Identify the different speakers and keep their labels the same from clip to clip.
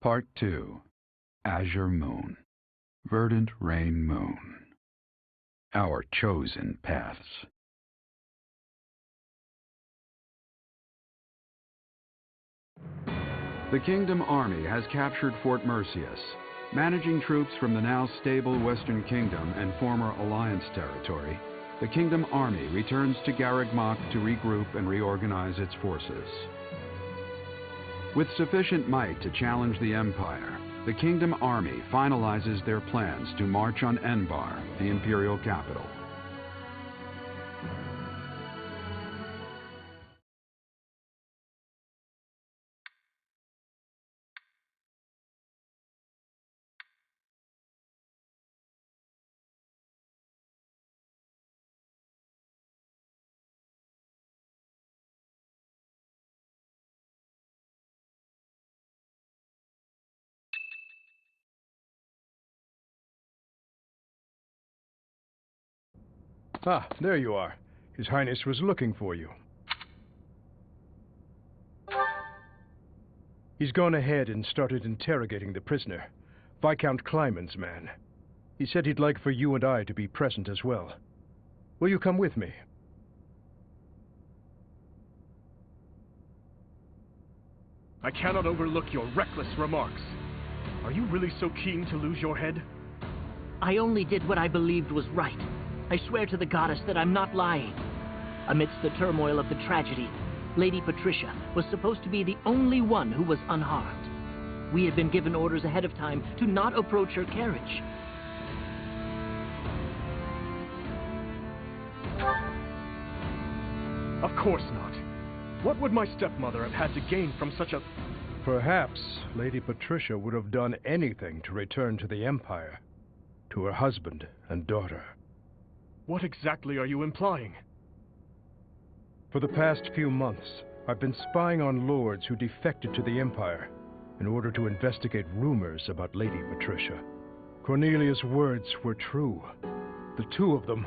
Speaker 1: Part 2. Azure Moon. Verdant Rain Moon. Our chosen paths. The Kingdom Army has captured Fort Merceus. Managing troops from the now stable Western Kingdom and former Alliance territory, the Kingdom Army returns to Garreg Mach to regroup and reorganize its forces. With sufficient might to challenge the Empire, the Kingdom Army finalizes their plans to march on Enbarr, the Imperial capital.
Speaker 2: Ah, there you are. His Highness was looking for you. He's gone ahead and started interrogating the prisoner, Viscount Kleiman's man. He said he'd like for you and I to be present as well. Will you come with me?
Speaker 3: I cannot overlook your reckless remarks. Are you really so keen to lose your head?
Speaker 4: I only did what I believed was right. I swear to the goddess that I'm not lying. Amidst the turmoil of the tragedy, Lady Patricia was supposed to be the only one who was unharmed. We had been given orders ahead of time to not approach her carriage.
Speaker 3: Of course not. What would my stepmother have had to gain from such a...
Speaker 2: Perhaps Lady Patricia would have done anything to return to the Empire, to her husband and daughter.
Speaker 3: What exactly are you implying?
Speaker 2: For the past few months, I've been spying on lords who defected to the Empire in order to investigate rumors about Lady Patricia. Cornelia's words were true. The two of them,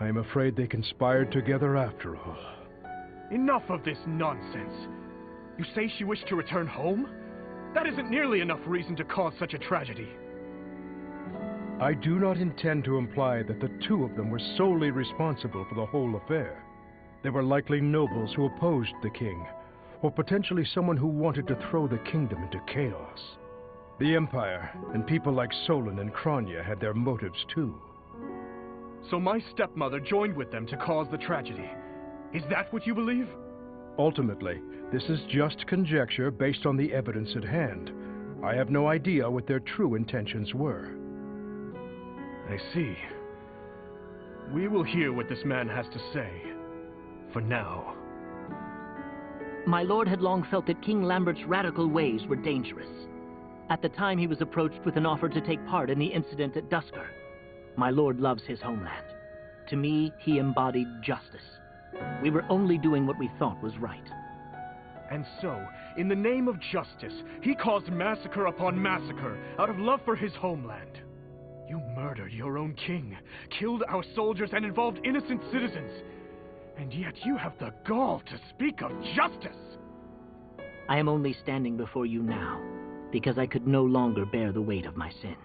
Speaker 2: I am afraid they conspired together after all.
Speaker 3: Enough of this nonsense. You say she wished to return home? That isn't nearly enough reason to cause such a tragedy.
Speaker 2: I do not intend to imply that the two of them were solely responsible for the whole affair. They were likely nobles who opposed the king, or potentially someone who wanted to throw the kingdom into chaos. The Empire and people like Solon and Kronya had their motives too.
Speaker 3: So my stepmother joined with them to cause the tragedy. Is that what you believe?
Speaker 2: Ultimately, this is just conjecture based on the evidence at hand. I have no idea what their true intentions were.
Speaker 3: I see. We will hear what this man has to say. For now.
Speaker 4: My lord had long felt that King Lambert's radical ways were dangerous. At the time, he was approached with an offer to take part in the incident at Dusker. My lord loves his homeland. To me, he embodied justice. We were only doing what we thought was right.
Speaker 3: And so, in the name of justice, he caused massacre upon massacre out of love for his homeland. You murdered your own king, killed our soldiers, and involved innocent citizens. And yet you have the gall to speak of justice!
Speaker 4: I am only standing before you now because I could no longer bear the weight of my sins.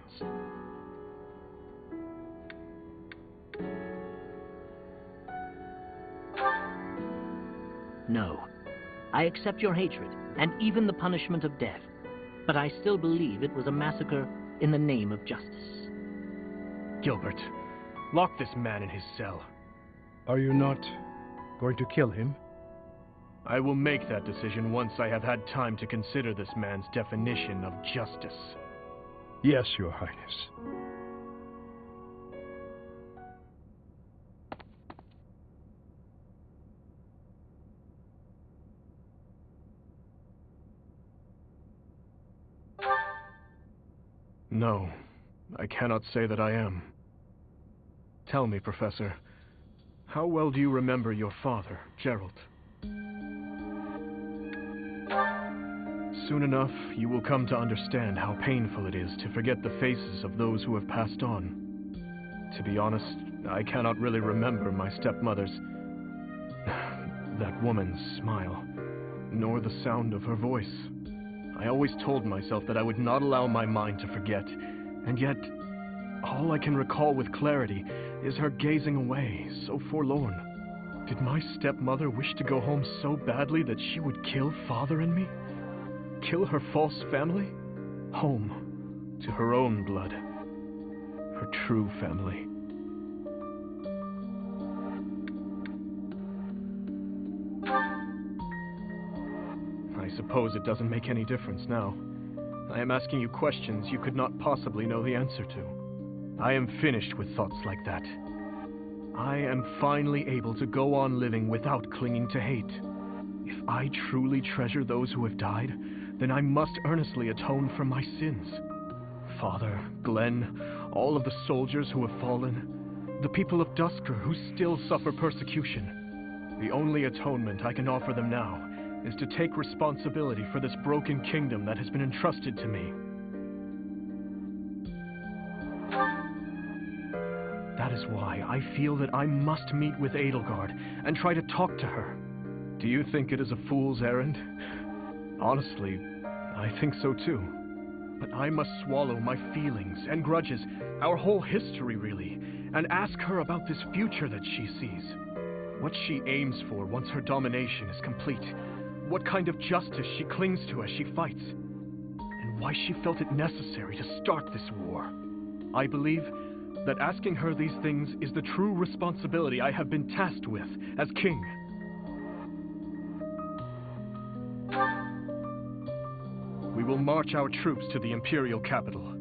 Speaker 4: No, I accept your hatred and even the punishment of death, but I still believe it was a massacre in the name of justice.
Speaker 3: Gilbert, lock this man in his cell.
Speaker 2: Are you not going to kill him?
Speaker 3: I will make that decision once I have had time to consider this man's definition of justice.
Speaker 2: Yes, Your Highness.
Speaker 3: No, I cannot say that I am. Tell me, Professor, how well do you remember your father, Gerald? Soon enough, you will come to understand how painful it is to forget the faces of those who have passed on. To be honest, I cannot really remember my stepmother's... that woman's smile, nor the sound of her voice. I always told myself that I would not allow my mind to forget, and yet, all I can recall with clarity is her gazing away, so forlorn. Did my stepmother wish to go home so badly that she would kill Father and me? Kill her false family? Home, to her own blood. Her true family. I suppose it doesn't make any difference now. I am asking you questions you could not possibly know the answer to. I am finished with thoughts like that. I am finally able to go on living without clinging to hate. If I truly treasure those who have died, then I must earnestly atone for my sins. Father, Glenn, all of the soldiers who have fallen, the people of Duscur who still suffer persecution. The only atonement I can offer them now is to take responsibility for this broken kingdom that has been entrusted to me. That is why I feel that I must meet with Edelgard and try to talk to her. Do you think it is a fool's errand? Honestly, I think so too. But I must swallow my feelings and grudges, our whole history really, and ask her about this future that she sees. What she aims for once her domination is complete. What kind of justice she clings to as she fights. And why she felt it necessary to start this war. I believe that asking her these things is the true responsibility I have been tasked with as king. We will march our troops to the Imperial capital.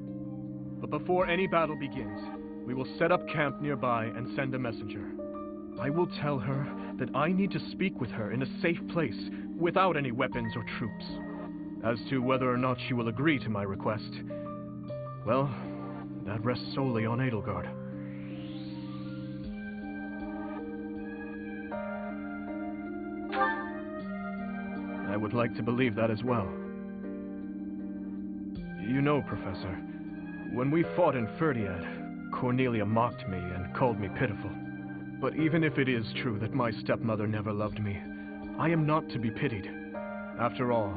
Speaker 3: But before any battle begins, we will set up camp nearby and send a messenger. I will tell her that I need to speak with her in a safe place without any weapons or troops. As to whether or not she will agree to my request, well, that rests solely on Edelgard. I would like to believe that as well. You know, Professor, when we fought in Ferdiad, Cornelia mocked me and called me pitiful. But even if it is true that my stepmother never loved me, I am not to be pitied. After all,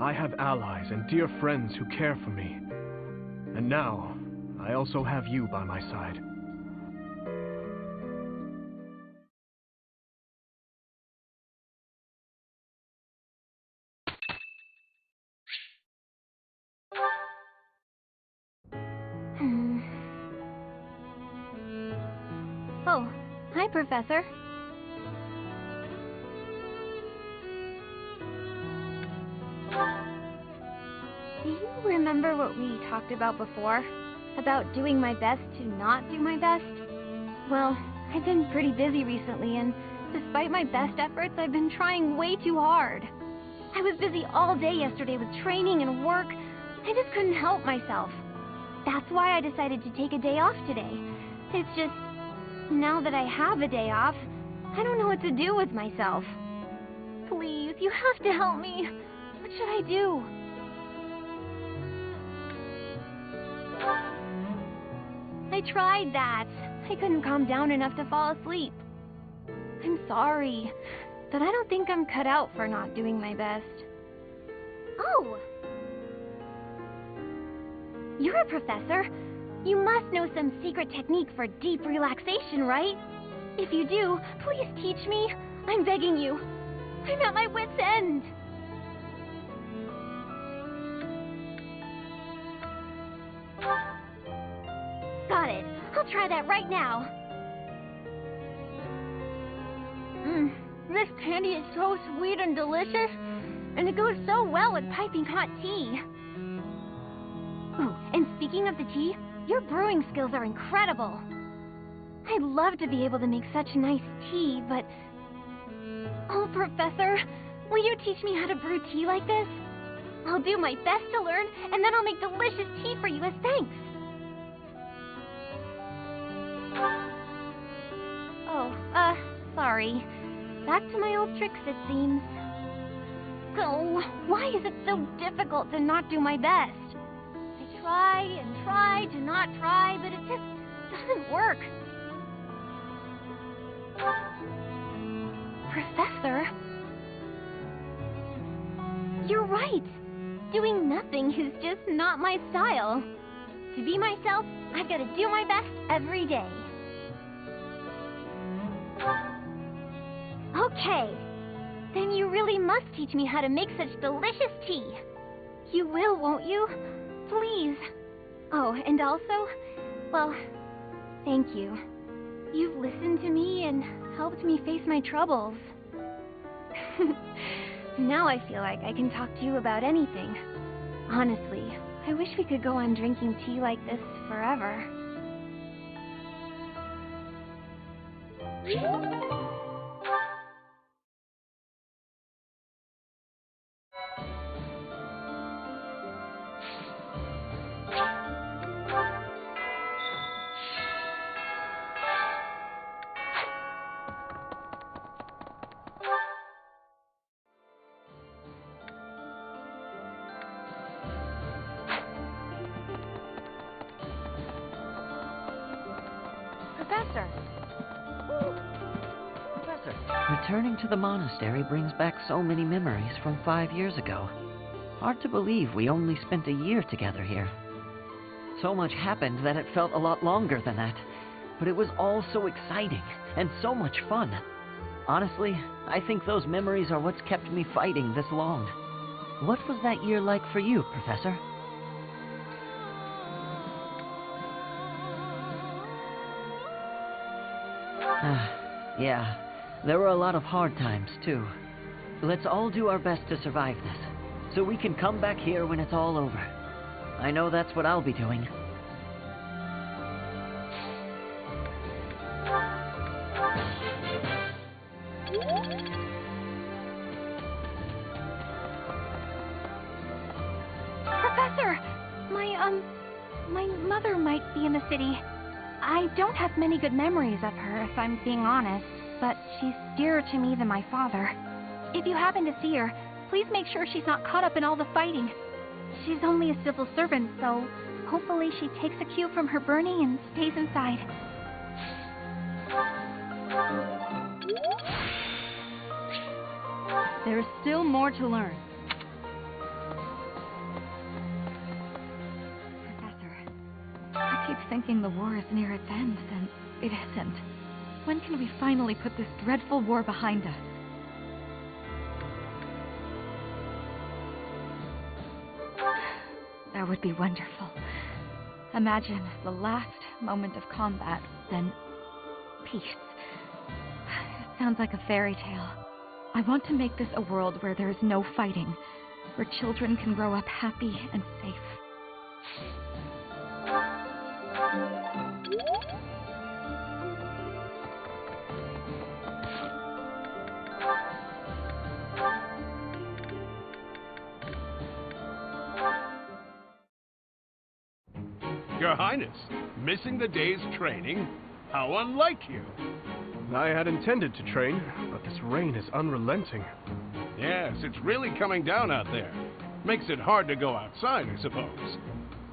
Speaker 3: I have allies and dear friends who care for me. And now, I also have you by my side.
Speaker 5: Oh, hi, Professor. Do you remember what we talked about before? About doing my best to not do my best? Well, I've been pretty busy recently, and despite my best efforts, I've been trying way too hard. I was busy all day yesterday with training and work. I just couldn't help myself. That's why I decided to take a day off today. It's just, now that I have a day off, I don't know what to do with myself. Please, you have to help me. What should I do? I tried that. I couldn't calm down enough to fall asleep. I'm sorry, but I don't think I'm cut out for not doing my best. Oh! You're a professor. You must know some secret technique for deep relaxation, right? If you do, please teach me. I'm begging you. I'm at my wit's end. Got it. I'll try that right now. This candy is so sweet and delicious, and it goes so well with piping hot tea. Ooh, and speaking of the tea, your brewing skills are incredible. I'd love to be able to make such nice tea, but... Oh, Professor, will you teach me how to brew tea like this? I'll do my best to learn, and then I'll make delicious tea for you as thanks. Oh, sorry. Back to my old tricks, it seems. Oh, why is it so difficult to not do my best? I try and try to not try, but it just doesn't work. Professor? You're right. Doing nothing is just not my style. To be myself, I've got to do my best every day. Okay. Then you really must teach me how to make such delicious tea. You will, won't you? Please. Oh, and also, well, thank you. You've listened to me and helped me face my troubles. Now I feel like I can talk to you about anything. Honestly, I wish we could go on drinking tea like this forever.
Speaker 6: Professor, returning to the monastery brings back so many memories from 5 years ago. Hard to believe we only spent a year together here. So much happened that it felt a lot longer than that, but it was all so exciting and so much fun. Honestly, I think those memories are what's kept me fighting this long. What was that year like for you, Professor? Yeah, there were a lot of hard times, too. Let's all do our best to survive this, so we can come back here when it's all over. I know that's what I'll be doing.
Speaker 5: Professor! My mother might be in the city. I don't have many good memories of her, if I'm being honest, but she's dearer to me than my father. If you happen to see her, please make sure she's not caught up in all the fighting. She's only a civil servant, so hopefully she takes a cue from her Bernie and stays inside.
Speaker 7: There's still more to learn. I keep thinking the war is near its end, and it isn't. When can we finally put this dreadful war behind us? That would be wonderful. Imagine the last moment of combat, then peace. It sounds like a fairy tale. I want to make this a world where there is no fighting, where children can grow up happy and safe.
Speaker 8: Your Highness, missing the day's training? How unlike you.
Speaker 2: I had intended to train, but this rain is unrelenting.
Speaker 8: Yes, it's really coming down out there. Makes it hard to go outside, I suppose.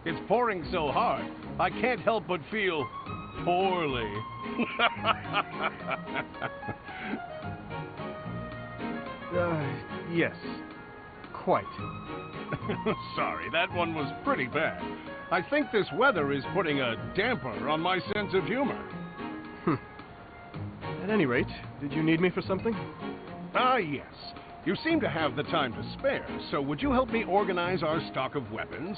Speaker 8: It's pouring so hard, I can't help but feel poorly.
Speaker 2: Yes, quite.
Speaker 8: Sorry, that one was pretty bad. I think this weather is putting a damper on my sense of humor.
Speaker 2: At any rate, did you need me for something?
Speaker 8: Yes. You seem to have the time to spare, so would you help me organize our stock of weapons?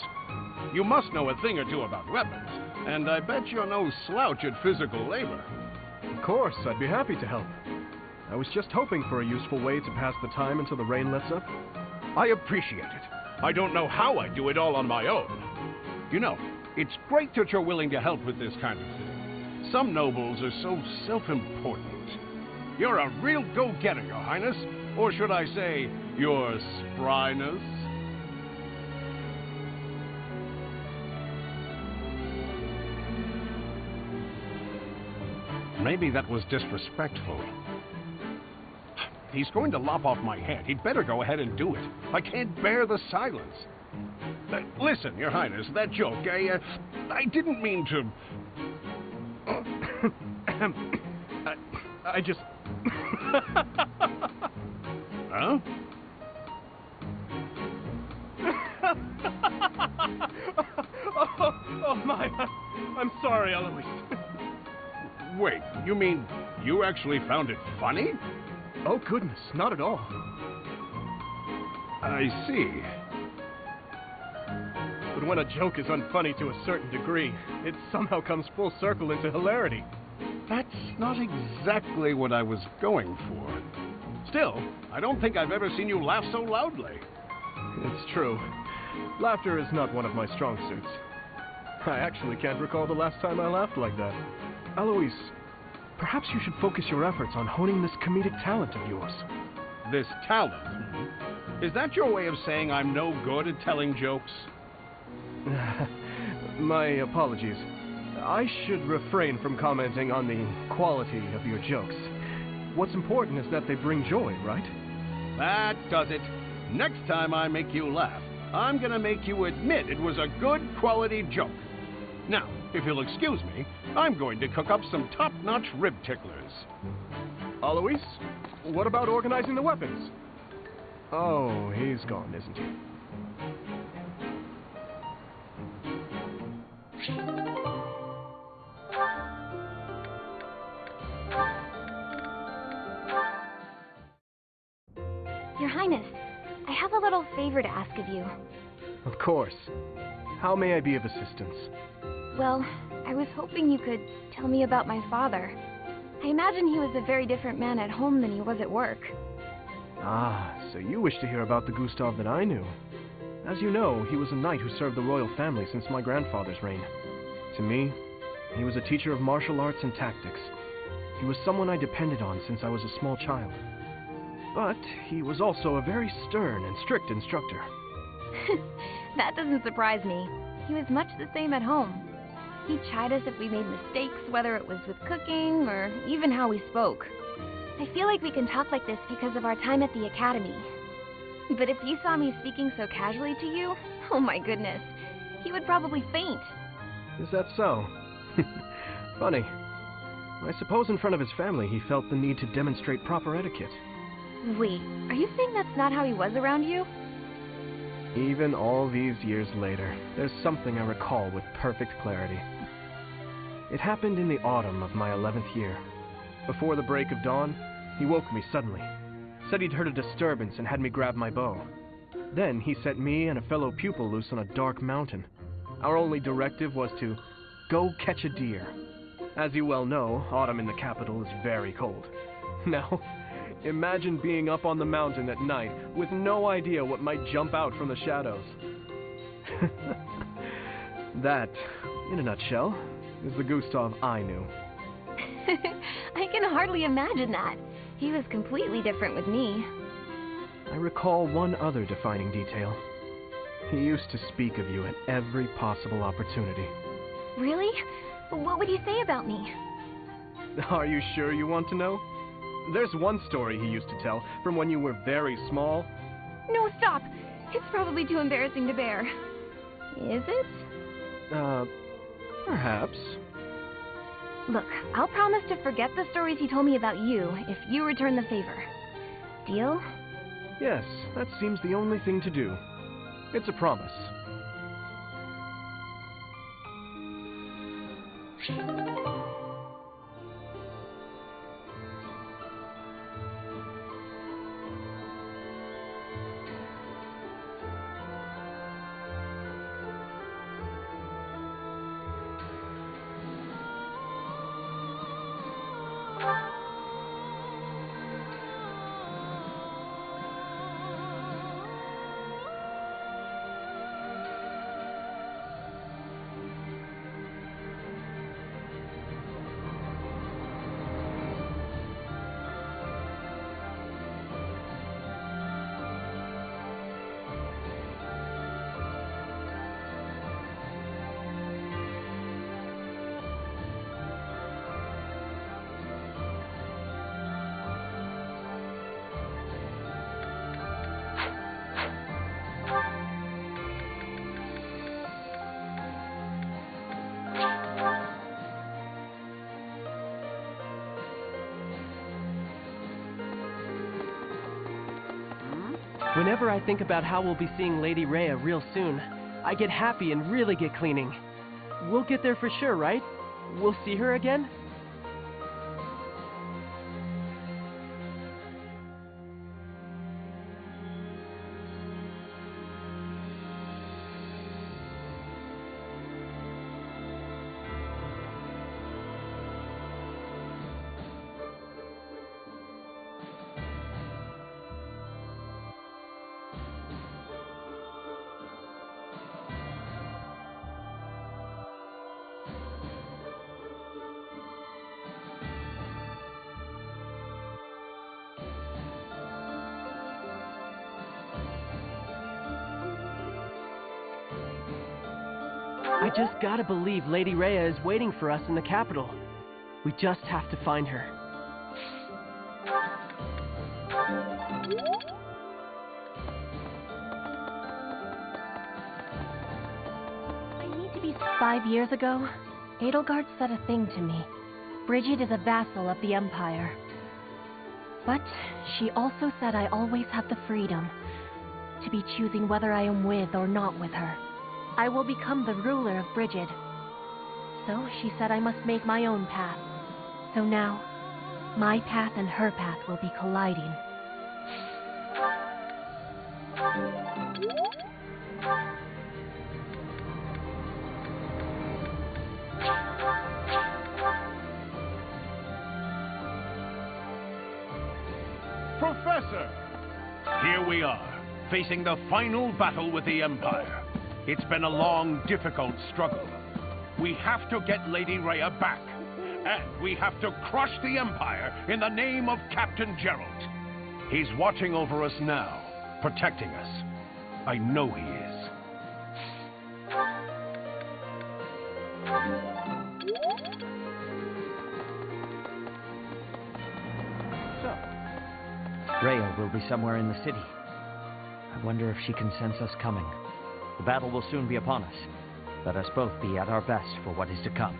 Speaker 8: You must know a thing or two about weapons, and I bet you're no slouch at physical labor.
Speaker 2: Of course, I'd be happy to help. I was just hoping for a useful way to pass the time until the rain lets up.
Speaker 8: I appreciate it. I don't know how I do it all on my own. You know, it's great that you're willing to help with this kind of thing. Some nobles are so self-important. You're a real go-getter, Your Highness. Or should I say, your spryness? Maybe that was disrespectful. He's going to lop off my head. He'd better go ahead and do it. I can't bear the silence. Listen, Your Highness, that joke, I didn't mean to...
Speaker 3: I just...
Speaker 8: Huh?
Speaker 3: oh my... I'm sorry, Eloise.
Speaker 8: Wait, you mean you actually found it funny?
Speaker 3: Oh, goodness, not at all.
Speaker 8: I see.
Speaker 3: But when a joke is unfunny to a certain degree, it somehow comes full circle into hilarity.
Speaker 8: That's not exactly what I was going for. Still, I don't think I've ever seen you laugh so loudly.
Speaker 3: It's true. Laughter is not one of my strong suits. I actually can't recall the last time I laughed like that. Eloise, perhaps you should focus your efforts on honing this comedic talent of yours.
Speaker 8: This talent? Is that your way of saying I'm no good at telling jokes?
Speaker 3: My apologies. I should refrain from commenting on the quality of your jokes. What's important is that they bring joy, right?
Speaker 8: That does it. Next time I make you laugh, I'm gonna make you admit it was a good quality joke. Now, if you'll excuse me, I'm going to cook up some top-notch rib ticklers.
Speaker 3: Eloise, what about organizing the weapons? Oh, he's gone, isn't he?
Speaker 5: Your Highness, I have a little favor to ask of you.
Speaker 3: Of course. How may I be of assistance?
Speaker 5: Well, I was hoping you could tell me about my father. I imagine he was a very different man at home than he was at work.
Speaker 3: Ah, so you wish to hear about the Gustav that I knew. As you know, he was a knight who served the royal family since my grandfather's reign. To me, he was a teacher of martial arts and tactics. He was someone I depended on since I was a small child. But he was also a very stern and strict instructor.
Speaker 5: That doesn't surprise me. He was much the same at home. He'd chide us if we made mistakes, whether it was with cooking or even how we spoke. I feel like we can talk like this because of our time at the academy. But if you saw me speaking so casually to you, oh my goodness, he would probably faint.
Speaker 3: Is that so? Funny. I suppose in front of his family he felt the need to demonstrate proper etiquette.
Speaker 5: Wait, are you saying that's not how he was around you?
Speaker 3: Even all these years later, there's something I recall with perfect clarity. It happened in the autumn of my 11th year. Before the break of dawn, he woke me suddenly, said he'd heard a disturbance and had me grab my bow. Then he set me and a fellow pupil loose on a dark mountain. Our only directive was to go catch a deer. As you well know, autumn in the capital is very cold. Now, imagine being up on the mountain at night with no idea what might jump out from the shadows. That, in a nutshell, is the Gustav I knew.
Speaker 5: I can hardly imagine that. He was completely different with me.
Speaker 3: I recall one other defining detail. He used to speak of you at every possible opportunity.
Speaker 5: Really? What would he say about me?
Speaker 3: Are you sure you want to know? There's one story he used to tell from when you were very small.
Speaker 5: No, stop! It's probably too embarrassing to bear. Is it?
Speaker 3: Perhaps.
Speaker 5: Look, I'll promise to forget the stories he told me about you if you return the favor. Deal?
Speaker 3: Yes, that seems the only thing to do. It's a promise.
Speaker 9: Whenever I think about how we'll be seeing Lady Rhea real soon, I get happy and really get cleaning. We'll get there for sure, right? We'll see her again? I just gotta believe Lady Rhea is waiting for us in the capital. We just have to find her.
Speaker 10: I need to be 5 years ago. Edelgard said a thing to me. Brigid is a vassal of the Empire. But she also said I always have the freedom to be choosing whether I am with or not with her. I will become the ruler of Brigid. So she said I must make my own path. So now, my path and her path will be colliding.
Speaker 8: Professor! Here we are, facing the final battle with the Empire. It's been a long, difficult struggle. We have to get Lady Rhea back. And we have to crush the Empire in the name of Captain Gerald. He's watching over us now, protecting us. I know he is.
Speaker 6: So, Rhea will be somewhere in the city. I wonder if she can sense us coming. The battle will soon be upon us. Let us both be at our best for what is to come.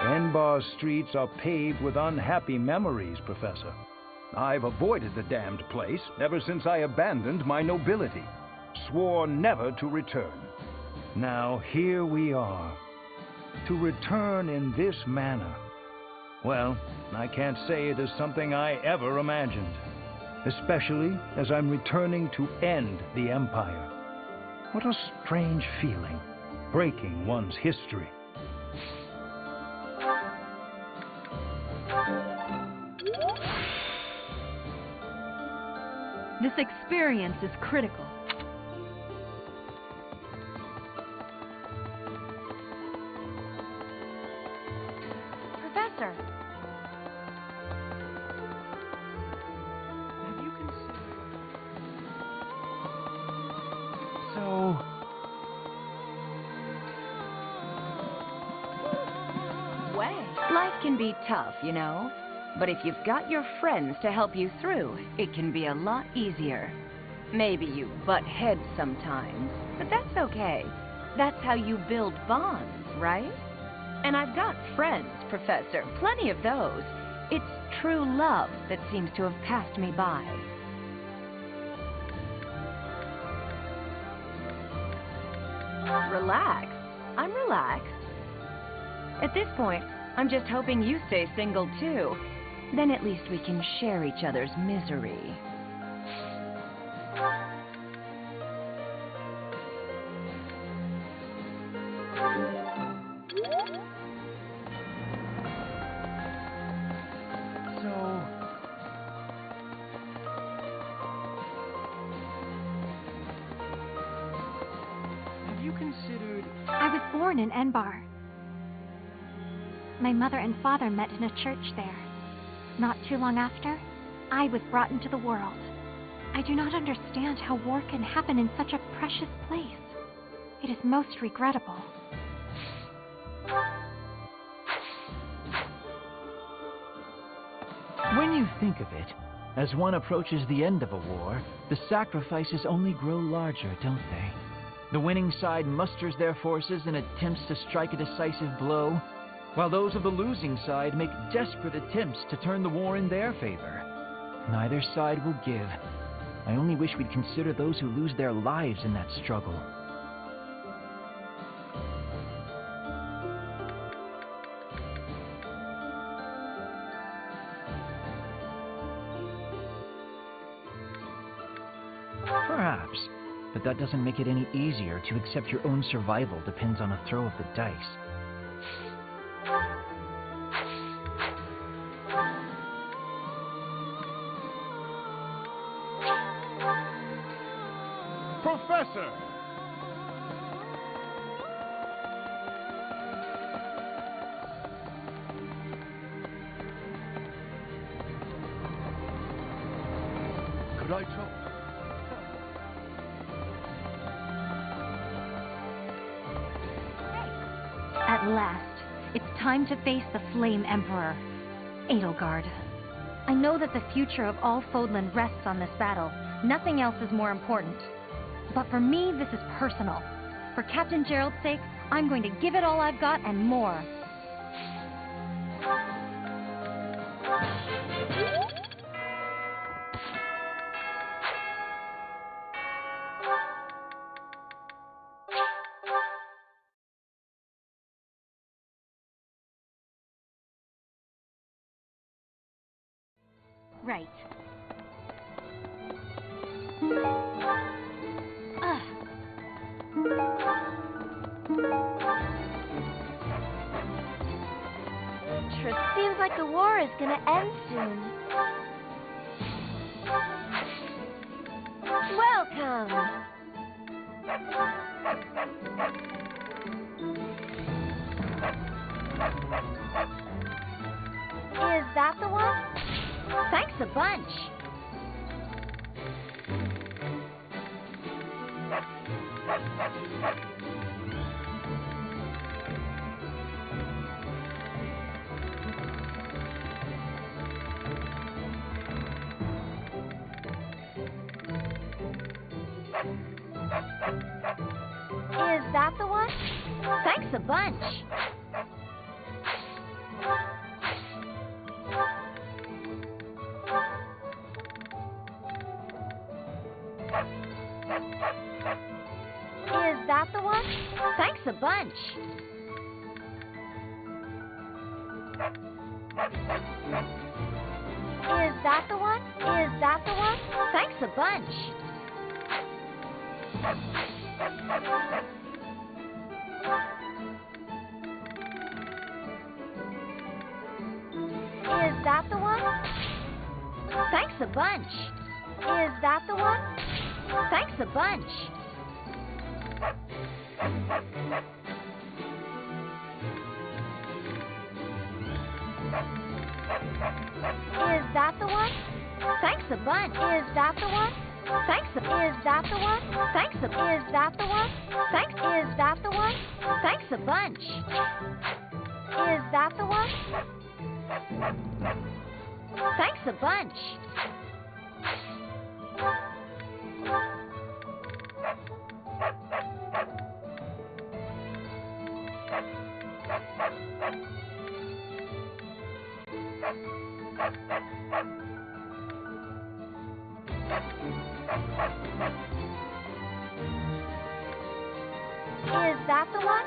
Speaker 11: Enbarr's streets are paved with unhappy memories, Professor. I've avoided the damned place ever since I abandoned my nobility. Swore never to return. Now here we are. To return in this manner. Well, I can't say it is something I ever imagined. Especially as I'm returning to end the Empire. What a strange feeling, breaking one's history.
Speaker 7: This experience is critical.
Speaker 10: Professor!
Speaker 9: Have you considered... So...
Speaker 12: Well, life can be tough, you know. But if you've got your friends to help you through, it can be a lot easier. Maybe you butt heads sometimes, but that's okay. That's how you build bonds, right? And I've got friends, Professor, plenty of those. It's true love that seems to have passed me by. Relax. I'm relaxed. At this point, I'm just hoping you stay single too. Then at least we can share each other's misery.
Speaker 9: So... Have you considered...
Speaker 5: I was born in Enbarr. My mother and father met in a church there. Not too long after, I was brought into the world. I do not understand how war can happen in such a precious place. It is most regrettable.
Speaker 6: When you think of it,
Speaker 13: As one approaches the end of a war, the sacrifices only grow larger, don't they? The winning side musters their forces and attempts to strike a decisive blow, while those of the losing side make desperate attempts to turn the war in their favor. Neither side will give. I only wish we'd consider those who lose their lives in that struggle. Perhaps, but that doesn't make it any easier to accept your own survival depends on a throw of the dice.
Speaker 8: Professor! Could I talk?
Speaker 7: At last, it's time to face the Flame Emperor, Edelgard. I know that the future of all Fodlan rests on this battle. Nothing else is more important. But for me, this is personal. For Captain Gerald's sake, I'm going to give it all I've got and more. Right.
Speaker 5: Seems like the war is gonna end soon. Welcome! Is that the one? Thanks a bunch. Is that the one? Thanks a bunch. Is that the one? Thanks a bunch. Is that the one? Is that the one? Thanks a bunch. Is that the one? Thanks a bunch. Is that the one? Thanks a bunch. Is that the one? Thanks a bunch. Is that the one? Thanks a. Is that the one? Thanks a. Is that the one? Thanks. Is that the one? Thanks a bunch. Is that the one? Thanks a bunch. Is that the one?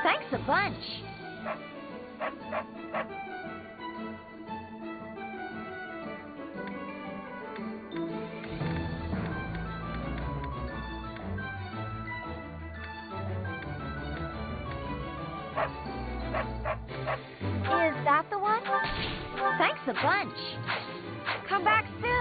Speaker 5: Thanks a bunch. Is that the one? Thanks a bunch. Come back soon.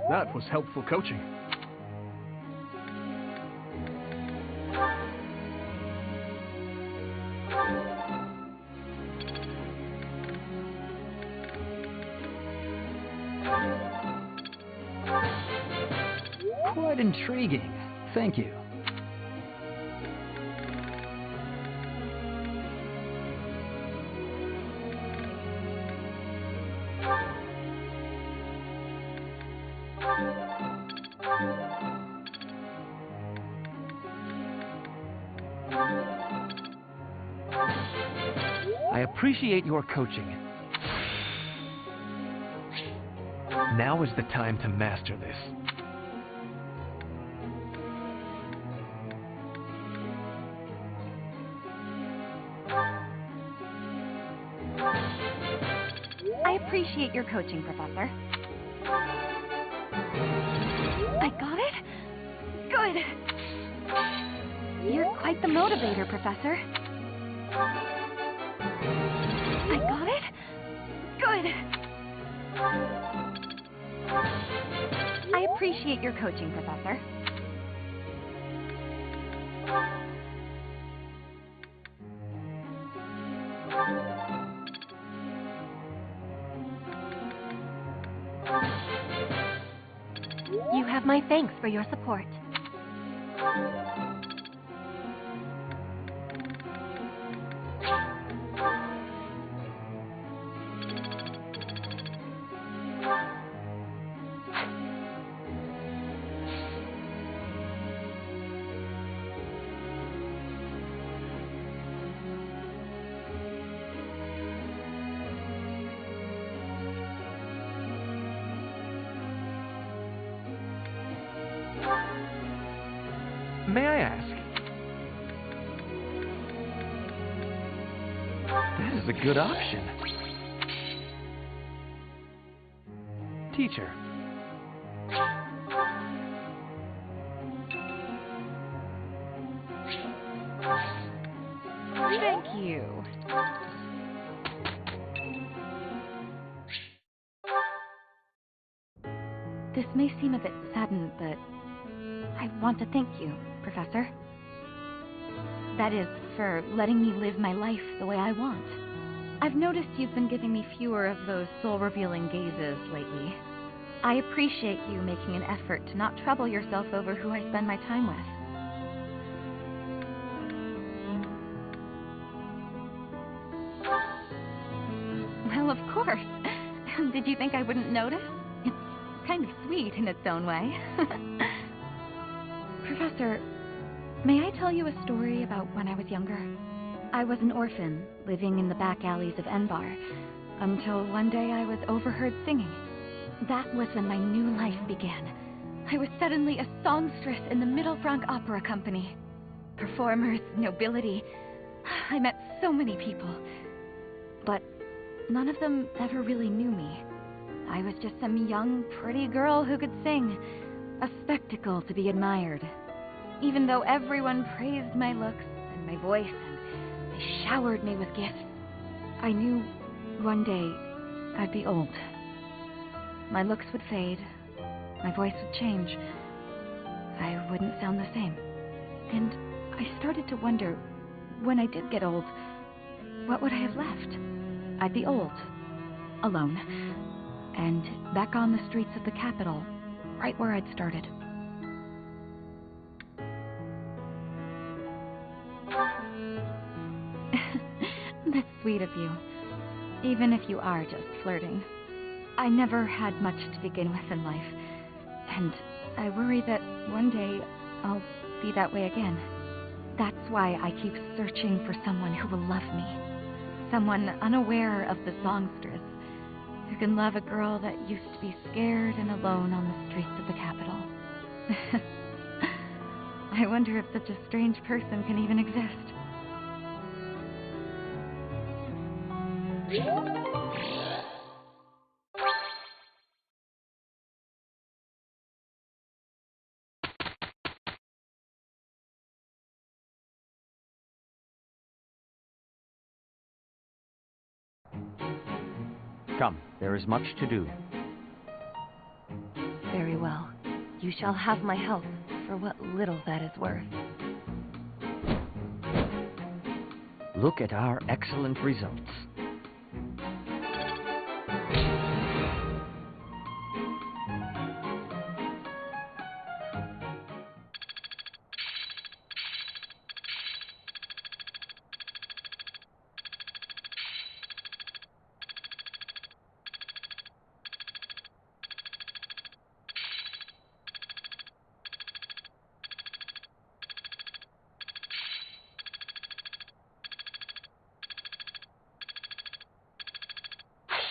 Speaker 3: That was helpful coaching.
Speaker 14: Quite intriguing. Thank you.
Speaker 15: I appreciate your coaching. Now is the time to master this.
Speaker 7: I appreciate your coaching, Professor. I got it? Good! You're quite the motivator, Professor. I got it? Good! I appreciate your coaching, Professor.
Speaker 10: You have my thanks for your support.
Speaker 15: May I ask? That is a good option. Teacher.
Speaker 7: Thank you. This may seem a bit sudden, but I want to thank you, Professor. That is, for letting me live my life the way I want. I've noticed you've been giving me fewer of those soul-revealing gazes lately. I appreciate you making an effort to not trouble yourself over who I spend my time with. Well, of course. Did you think I wouldn't notice? It's kind of sweet in its own way. Professor, may I tell you a story about when I was younger? I was an orphan, living in the back alleys of Enbarr, until one day I was overheard singing. That was when my new life began. I was suddenly a songstress in the Middle Franc Opera Company. Performers, nobility. I met so many people. But none of them ever really knew me. I was just some young, pretty girl who could sing. A spectacle to be admired. Even though everyone praised my looks and my voice and they showered me with gifts, I knew one day I'd be old. My looks would fade, my voice would change. I wouldn't sound the same. And I started to wonder, when I did get old, what would I have left? I'd be old, alone, and back on the streets of the capital, right where I'd started. That's sweet of you, even if you are just flirting. I never had much to begin with in life, and I worry that one day I'll be that way again. That's why I keep searching for someone who will love me. Someone unaware of the songstress, who can love a girl that used to be scared and alone on the streets of the capital. I wonder if such a strange person can even exist.
Speaker 16: Come, there is much to do.
Speaker 7: Very well. You shall have my help, for what little that is worth.
Speaker 6: Look at our excellent results.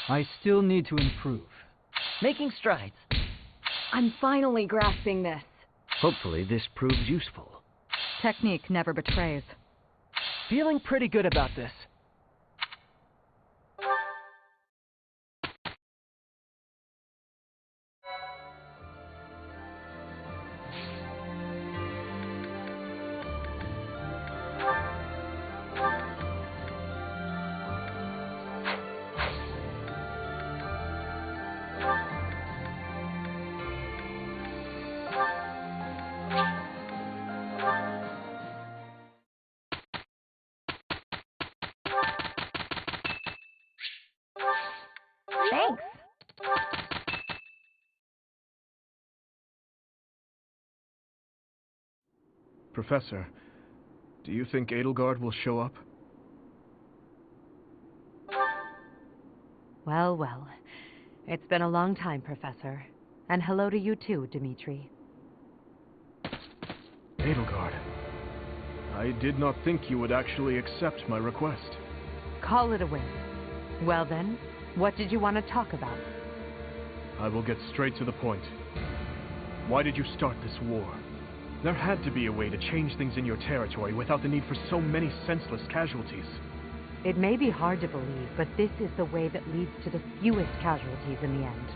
Speaker 14: I still need to improve.
Speaker 6: Making strides.
Speaker 12: I'm finally grasping this.
Speaker 6: Hopefully this proves useful.
Speaker 7: Technique never betrays.
Speaker 9: Feeling pretty good about this.
Speaker 7: Thanks.
Speaker 3: Professor, do you think Edelgard will show up?
Speaker 16: Well, well. It's been a long time, Professor. And hello to you too, Dimitri.
Speaker 3: Edelgard, I did not think you would actually accept my request.
Speaker 16: Call it a win. Well then, what did you want to talk about?
Speaker 3: I will get straight to the point. Why did you start this war? There had to be a way to change things in your territory without the need for so many senseless casualties.
Speaker 16: It may be hard to believe, but this is the way that leads to the fewest casualties in the end.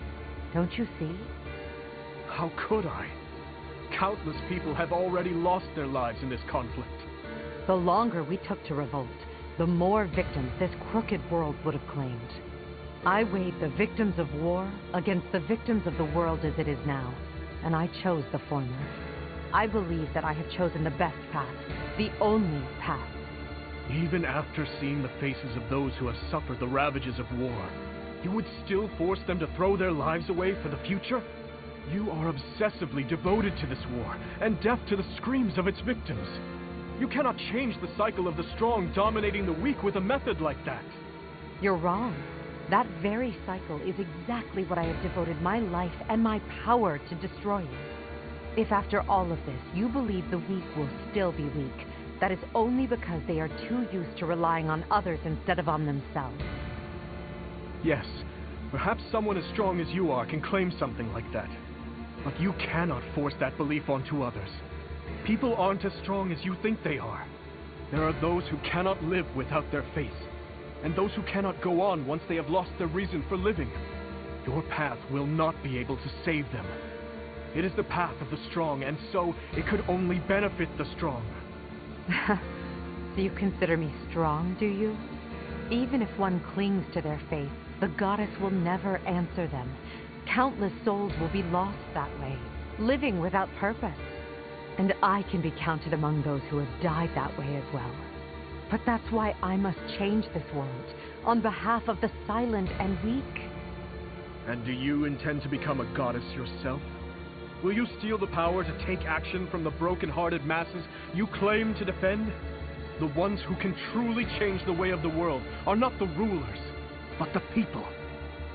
Speaker 16: Don't you see?
Speaker 3: How could I? Countless people have already lost their lives in this conflict.
Speaker 16: The longer we took to revolt, the more victims this crooked world would have claimed. I weighed the victims of war against the victims of the world as it is now, and I chose the former. I believe that I have chosen the best path, the only path.
Speaker 3: Even after seeing the faces of those who have suffered the ravages of war, you would still force them to throw their lives away for the future? You are obsessively devoted to this war, and deaf to the screams of its victims. You cannot change the cycle of the strong dominating the weak with a method like that.
Speaker 16: You're wrong. That very cycle is exactly what I have devoted my life and my power to destroying. If after all of this, you believe the weak will still be weak, that is only because they are too used to relying on others instead of on themselves.
Speaker 3: Yes, perhaps someone as strong as you are can claim something like that. But you cannot force that belief onto others. People aren't as strong as you think they are. There are those who cannot live without their faith, and those who cannot go on once they have lost their reason for living. Your path will not be able to save them. It is the path of the strong, and so it could only benefit the strong.
Speaker 16: So you consider me strong, do you? Even if one clings to their faith, the goddess will never answer them. Countless souls will be lost that way, living without purpose. And I can be counted among those who have died that way as well. But that's why I must change this world, on behalf of the silent and weak.
Speaker 3: And do you intend to become a goddess yourself? Will you steal the power to take action from the broken-hearted masses you claim to defend? The ones who can truly change the way of the world are not the rulers, but the people.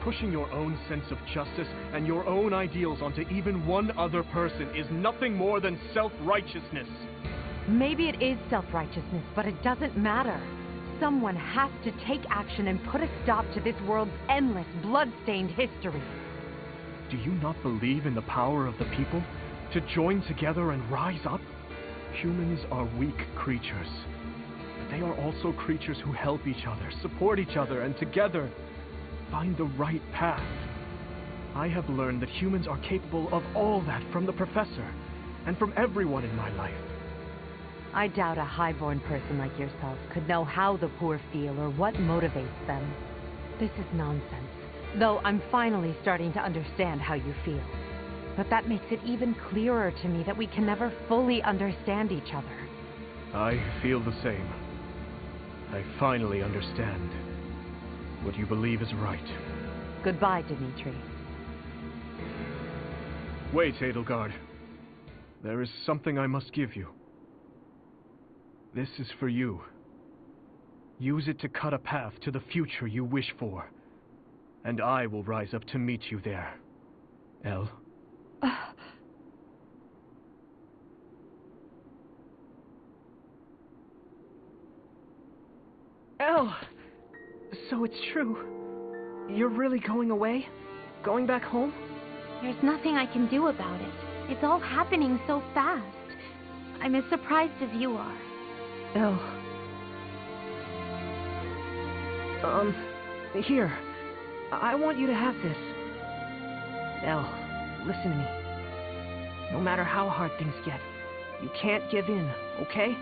Speaker 3: Pushing your own sense of justice and your own ideals onto even one other person is nothing more than self-righteousness.
Speaker 16: Maybe it is self-righteousness, but it doesn't matter. Someone has to take action and put a stop to this world's endless, blood-stained history.
Speaker 3: Do you not believe in the power of the people to join together and rise up? Humans are weak creatures, but they are also creatures who help each other, support each other, and together find the right path. I have learned that humans are capable of all that from the professor and from everyone in my life.
Speaker 16: I doubt a highborn person like yourself could know how the poor feel or what motivates them. This is nonsense, though I'm finally starting to understand how you feel. But that makes it even clearer to me that we can never fully understand each other.
Speaker 3: I feel the same. I finally understand. What you believe is right.
Speaker 16: Goodbye, Dimitri.
Speaker 3: Wait, Edelgard. There is something I must give you. This is for you. Use it to cut a path to the future you wish for. And I will rise up to meet you there. Elle?
Speaker 9: Elle! So it's true. You're really going away? Going back home?
Speaker 5: There's nothing I can do about it. It's all happening so fast. I'm as surprised as you are.
Speaker 9: Elle. Here. I want you to have this. Elle, listen to me. No matter how hard things get, you can't give in, okay?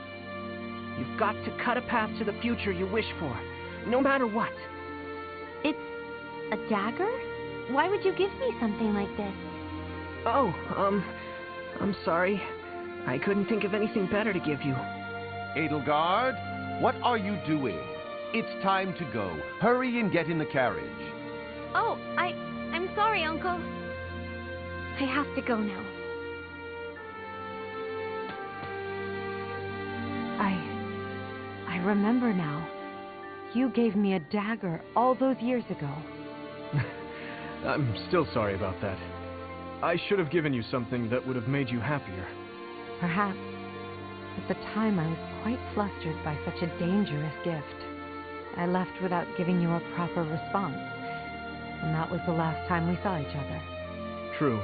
Speaker 9: You've got to cut a path to the future you wish for, no matter what.
Speaker 5: It's a dagger? Why would you give me something like this?
Speaker 9: Oh, I'm sorry. I couldn't think of anything better to give you.
Speaker 17: Edelgard, what are you doing? It's time to go. Hurry and get in the carriage.
Speaker 5: Oh, I'm sorry, Uncle. I have to go now.
Speaker 16: I remember now. You gave me a dagger all those years ago.
Speaker 3: I'm still sorry about that. I should have given you something that would have made you happier.
Speaker 16: Perhaps. At the time, I was quite flustered by such a dangerous gift. I left without giving you a proper response. And that was the last time we saw each other.
Speaker 3: True.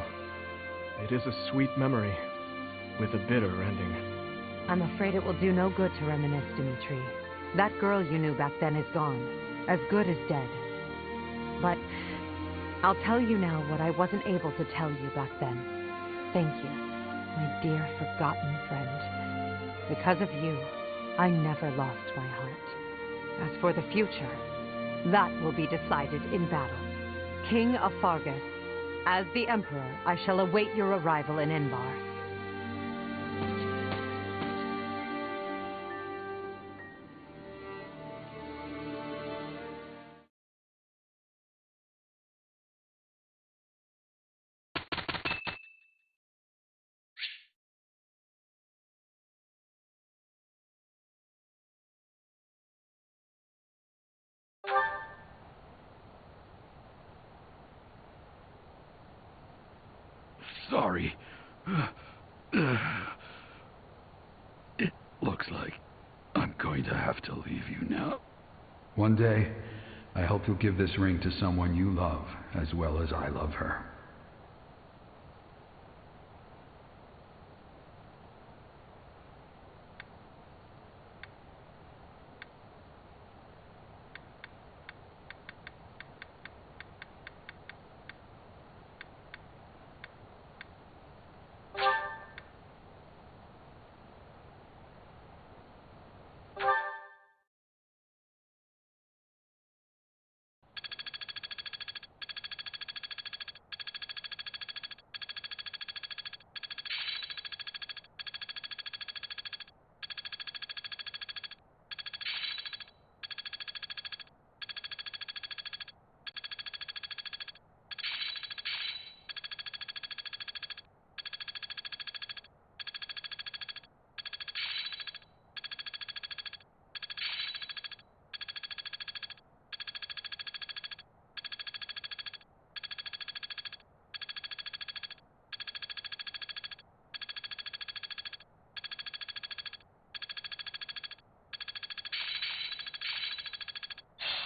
Speaker 3: It is a sweet memory, with a bitter ending.
Speaker 16: I'm afraid it will do no good to reminisce, Dimitri. That girl you knew back then is gone, as good as dead. But I'll tell you now what I wasn't able to tell you back then. Thank you, my dear forgotten friend. Because of you, I never lost my heart. As for the future, that will be decided in battle. King of Fargus, as the Emperor, I shall await your arrival in Enbarr.
Speaker 18: Sorry. It looks like I'm going to have to leave you now.
Speaker 1: One day, I hope you'll give this ring to someone you love as well as I love her.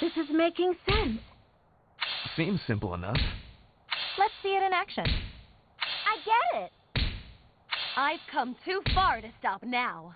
Speaker 10: This is making sense.
Speaker 15: Seems simple enough.
Speaker 10: Let's see it in action. I get it. I've come too far to stop now.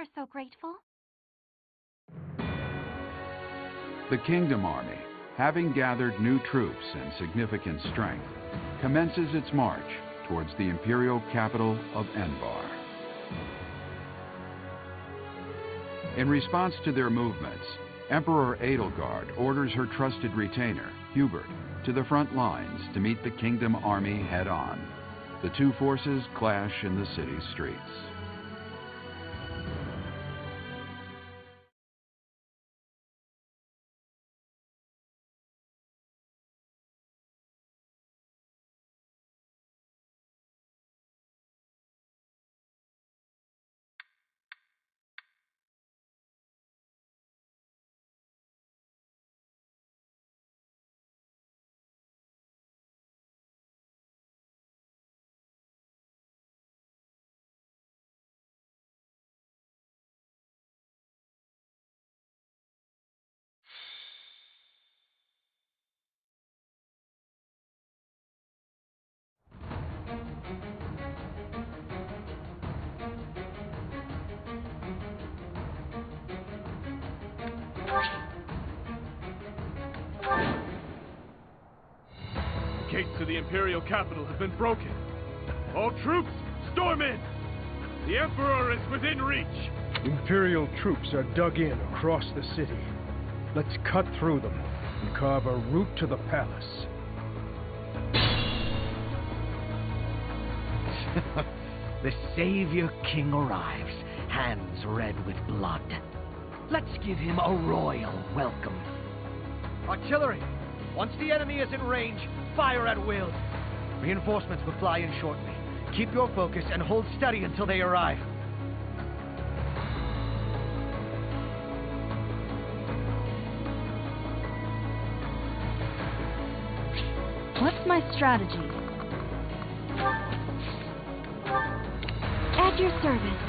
Speaker 7: never so grateful.
Speaker 1: The Kingdom Army, having gathered new troops and significant strength, commences its march towards the Imperial capital of Enbarr. In response to their movements, Emperor Edelgard orders her trusted retainer, Hubert, to the front lines to meet the Kingdom Army head-on. The two forces clash in the city's streets.
Speaker 3: The gates to the Imperial capital have been broken. All troops, storm in! The Emperor is within reach!
Speaker 2: Imperial troops are dug in across the city. Let's cut through them and carve a route to the palace.
Speaker 15: The Savior King arrives, hands red with blood. Let's give him a royal welcome. Artillery! Once the enemy is in range, fire at will. Reinforcements will fly in shortly. Keep your focus and hold steady until they arrive.
Speaker 7: What's my strategy? At your service.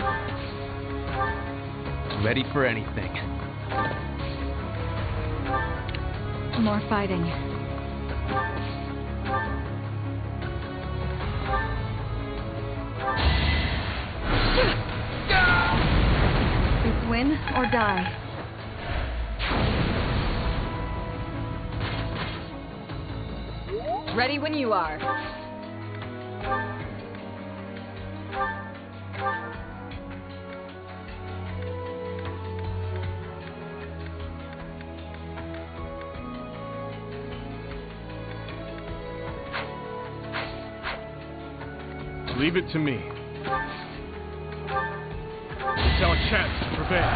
Speaker 15: Ready for anything.
Speaker 7: More fighting. It's win or die.
Speaker 12: Ready when you are.
Speaker 3: Leave it to me. It's our chance to prevail.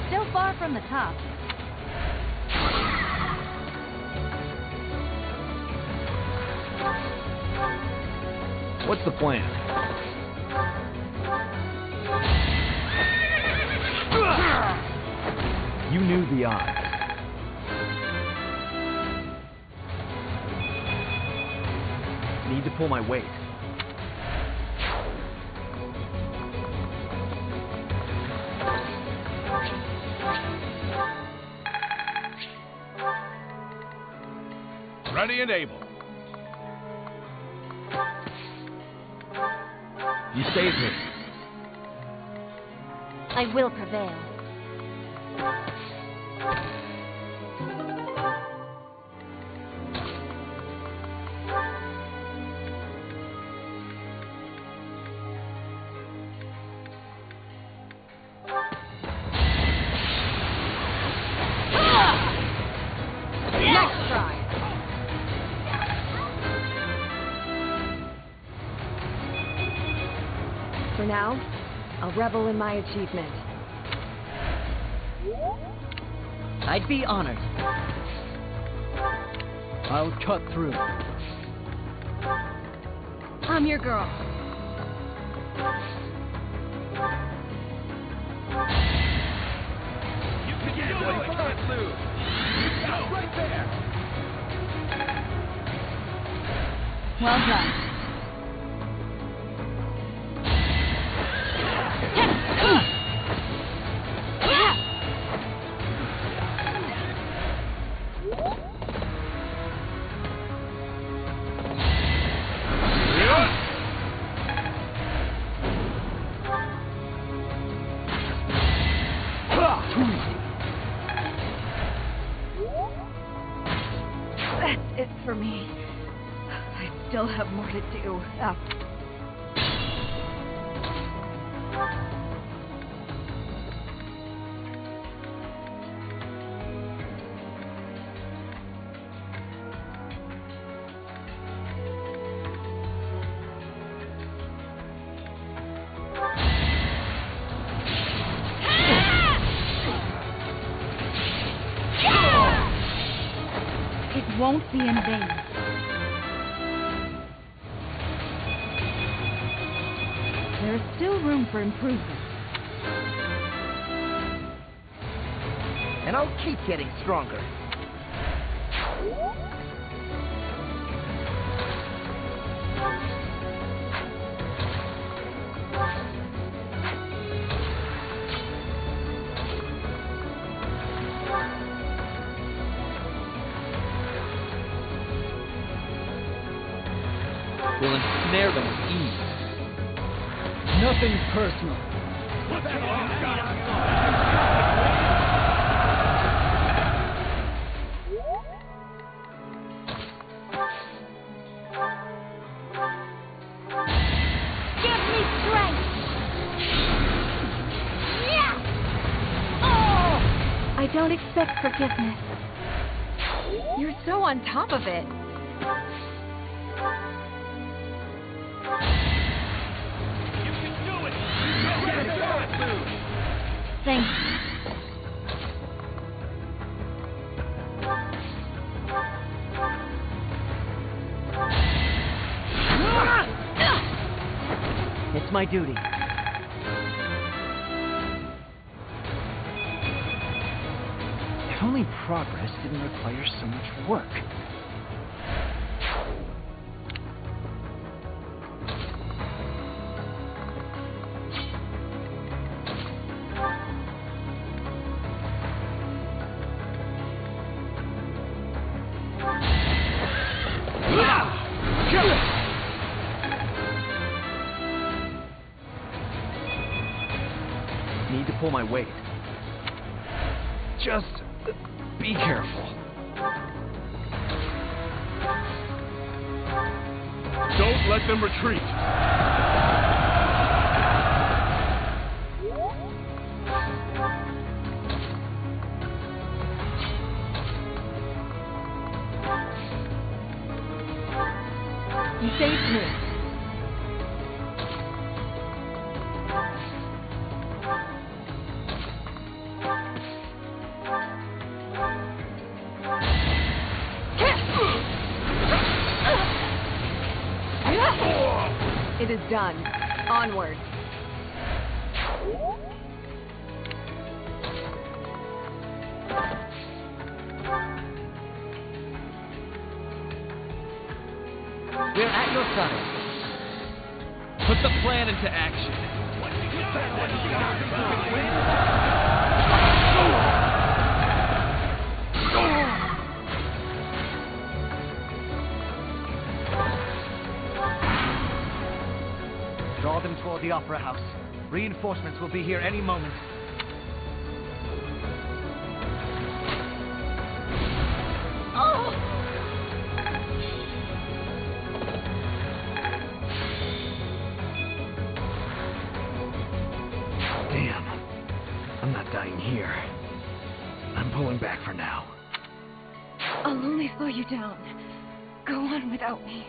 Speaker 7: Still far from the top.
Speaker 15: What's the plan? You knew the odds. Need to pull my weight.
Speaker 8: Ready and able.
Speaker 15: You saved me.
Speaker 10: I will prevail.
Speaker 12: For now, I'll revel in my achievement.
Speaker 6: I'd be honored.
Speaker 15: I'll cut through.
Speaker 7: I'm your girl.
Speaker 17: You can do it! You can't lose! Go right there!
Speaker 7: Well done. for me. I still have more to do. It won't be in vain. There is still room for improvement.
Speaker 15: And I'll keep getting stronger.
Speaker 14: We'll ensnare them with ease. Nothing personal.
Speaker 5: Give me strength! Yeah! Oh!
Speaker 7: I don't expect forgiveness. You're so on top of it. Thanks.
Speaker 15: It's my duty.
Speaker 13: If only progress didn't require so much work.
Speaker 15: Need to pull my weight.
Speaker 13: Just be careful.
Speaker 8: Don't let them retreat.
Speaker 7: You saved me.
Speaker 12: It is done. Onward.
Speaker 15: We're at your side.
Speaker 14: Put the plan into action.
Speaker 15: Draw them toward the Opera House. Reinforcements will be here any moment.
Speaker 14: Damn. I'm not dying here. I'm pulling back for now.
Speaker 7: I'll only slow you down. Go on without me.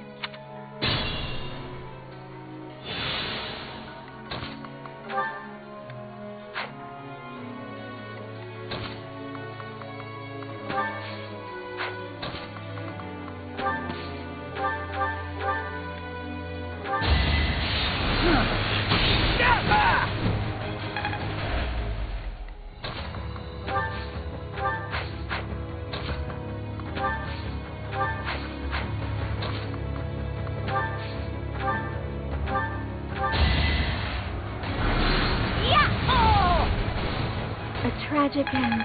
Speaker 7: Tragic end.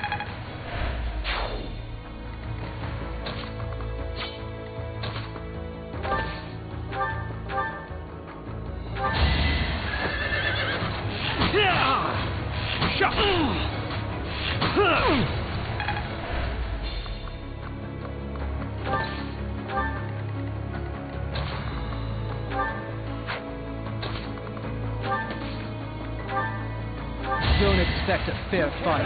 Speaker 13: Don't expect a fair fight.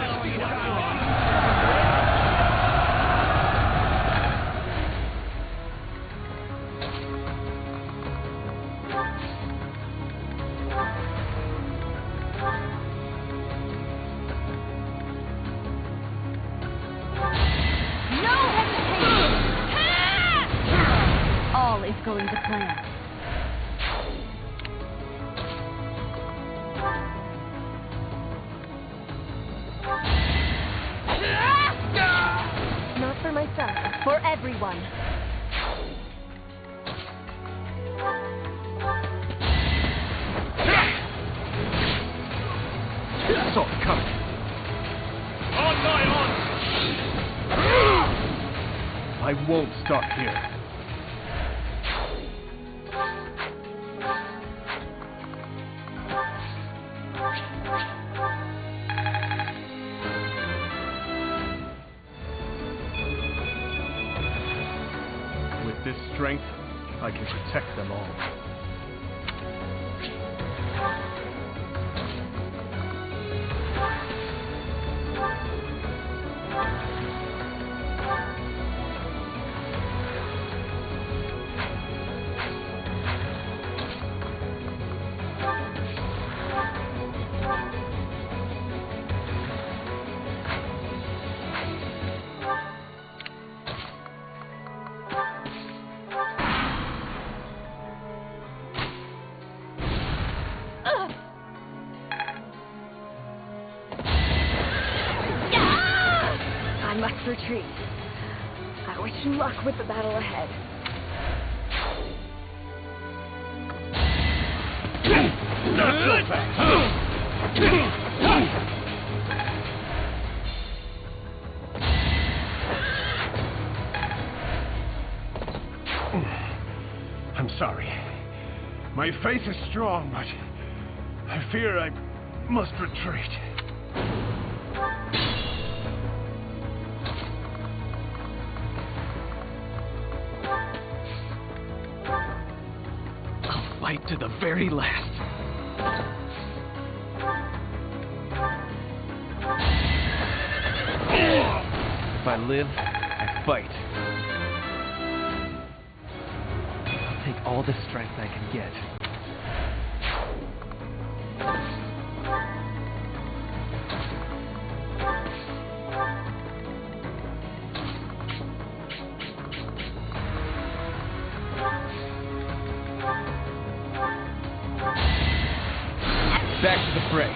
Speaker 10: Going to plan. Not for myself, for everyone.
Speaker 3: Saw it coming. On my on! I won't stop here. With this strength, I can protect them all.
Speaker 5: Retreat. I wish you luck with the battle ahead.
Speaker 3: Not so fast. I'm sorry. My faith is strong, but I fear I must retreat. To the very last. If I live, I fight. I'll take all the strength I can get. Back to the fray.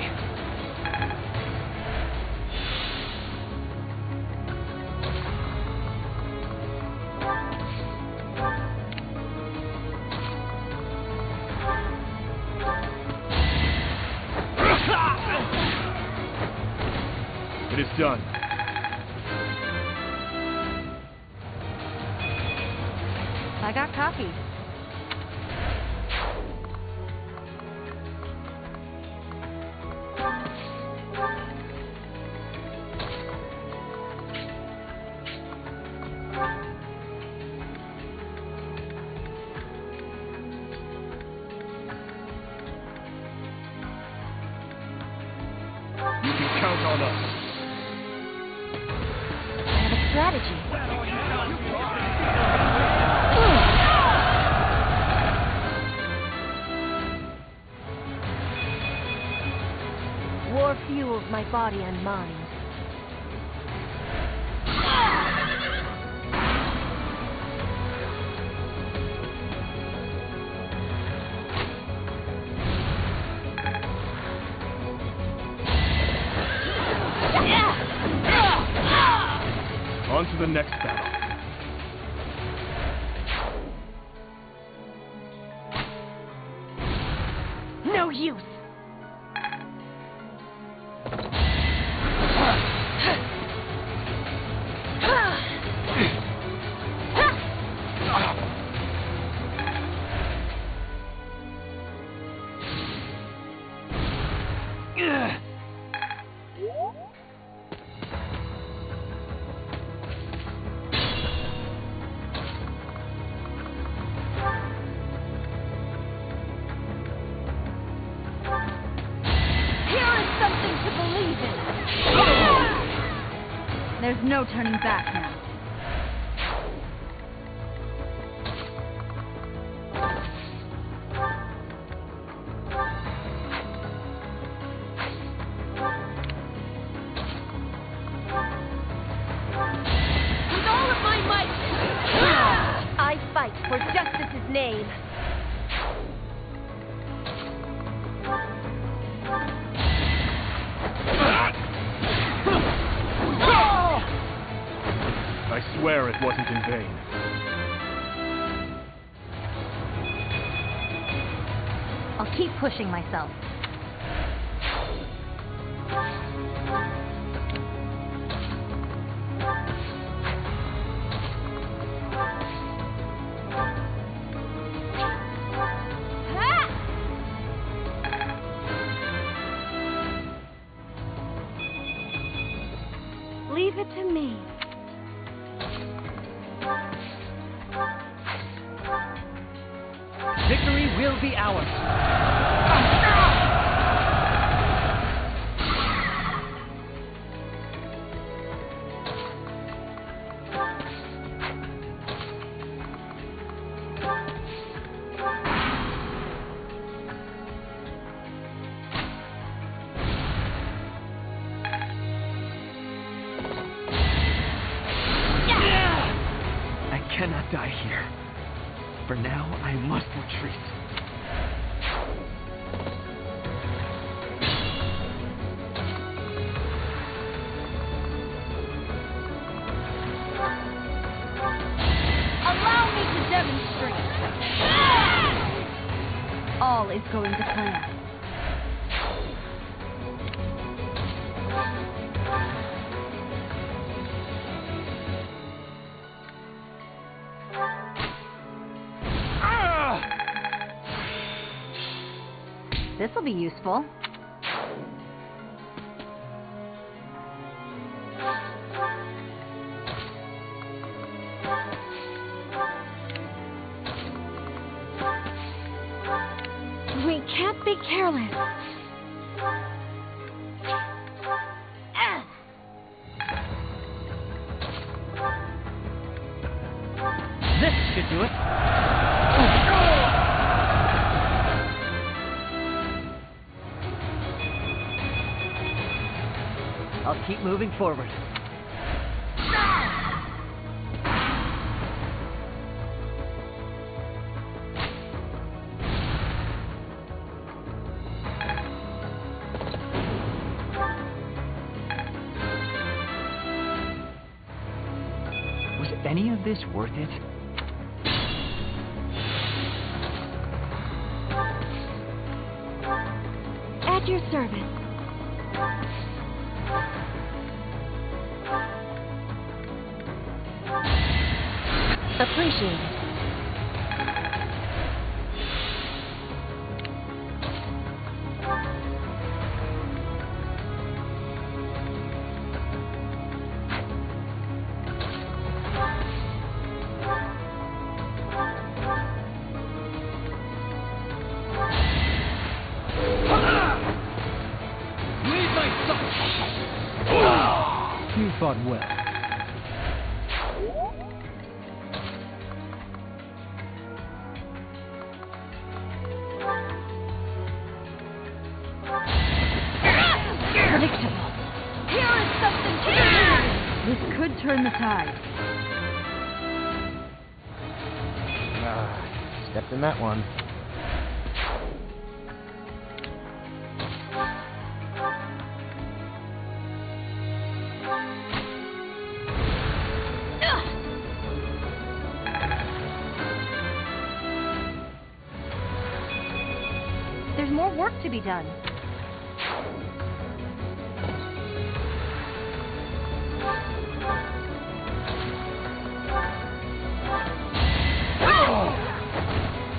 Speaker 3: It is done.
Speaker 7: I got coffee.
Speaker 10: War fuels my body and mind.
Speaker 3: On to the next battle.
Speaker 10: No use!
Speaker 7: There's no turning back now.
Speaker 10: With all of my might, I fight for justice's name.
Speaker 3: I swear it wasn't in vain.
Speaker 7: I'll keep pushing myself.
Speaker 5: Leave it to me.
Speaker 15: Victory will be ours.
Speaker 14: I cannot die here. For now, I must retreat.
Speaker 7: Allow me to demonstrate. All is going to plan. This'll be useful.
Speaker 5: We can't be careless.
Speaker 15: This should do it. I'll keep moving forward.
Speaker 13: Was any of this worth it?
Speaker 5: At your service.
Speaker 10: Appreciate it.
Speaker 15: Lead my son! You fought well.
Speaker 7: Predictable.
Speaker 10: Here is something to
Speaker 7: This could turn the tide.
Speaker 15: Stepped in that one.
Speaker 7: There's more work to be done.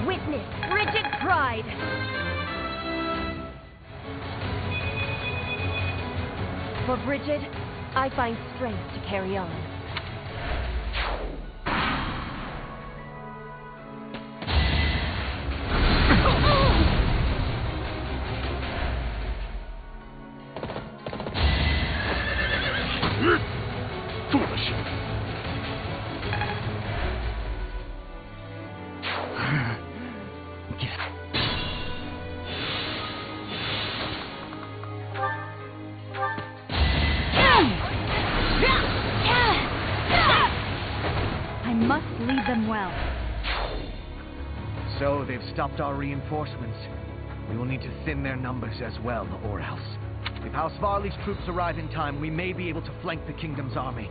Speaker 10: witness rigid pride. For Bridget, I find strength to carry on.
Speaker 7: them well.
Speaker 15: So they've stopped our reinforcements. We will need to thin their numbers as well, or else. If House Varley's troops arrive in time, we may be able to flank the kingdom's army.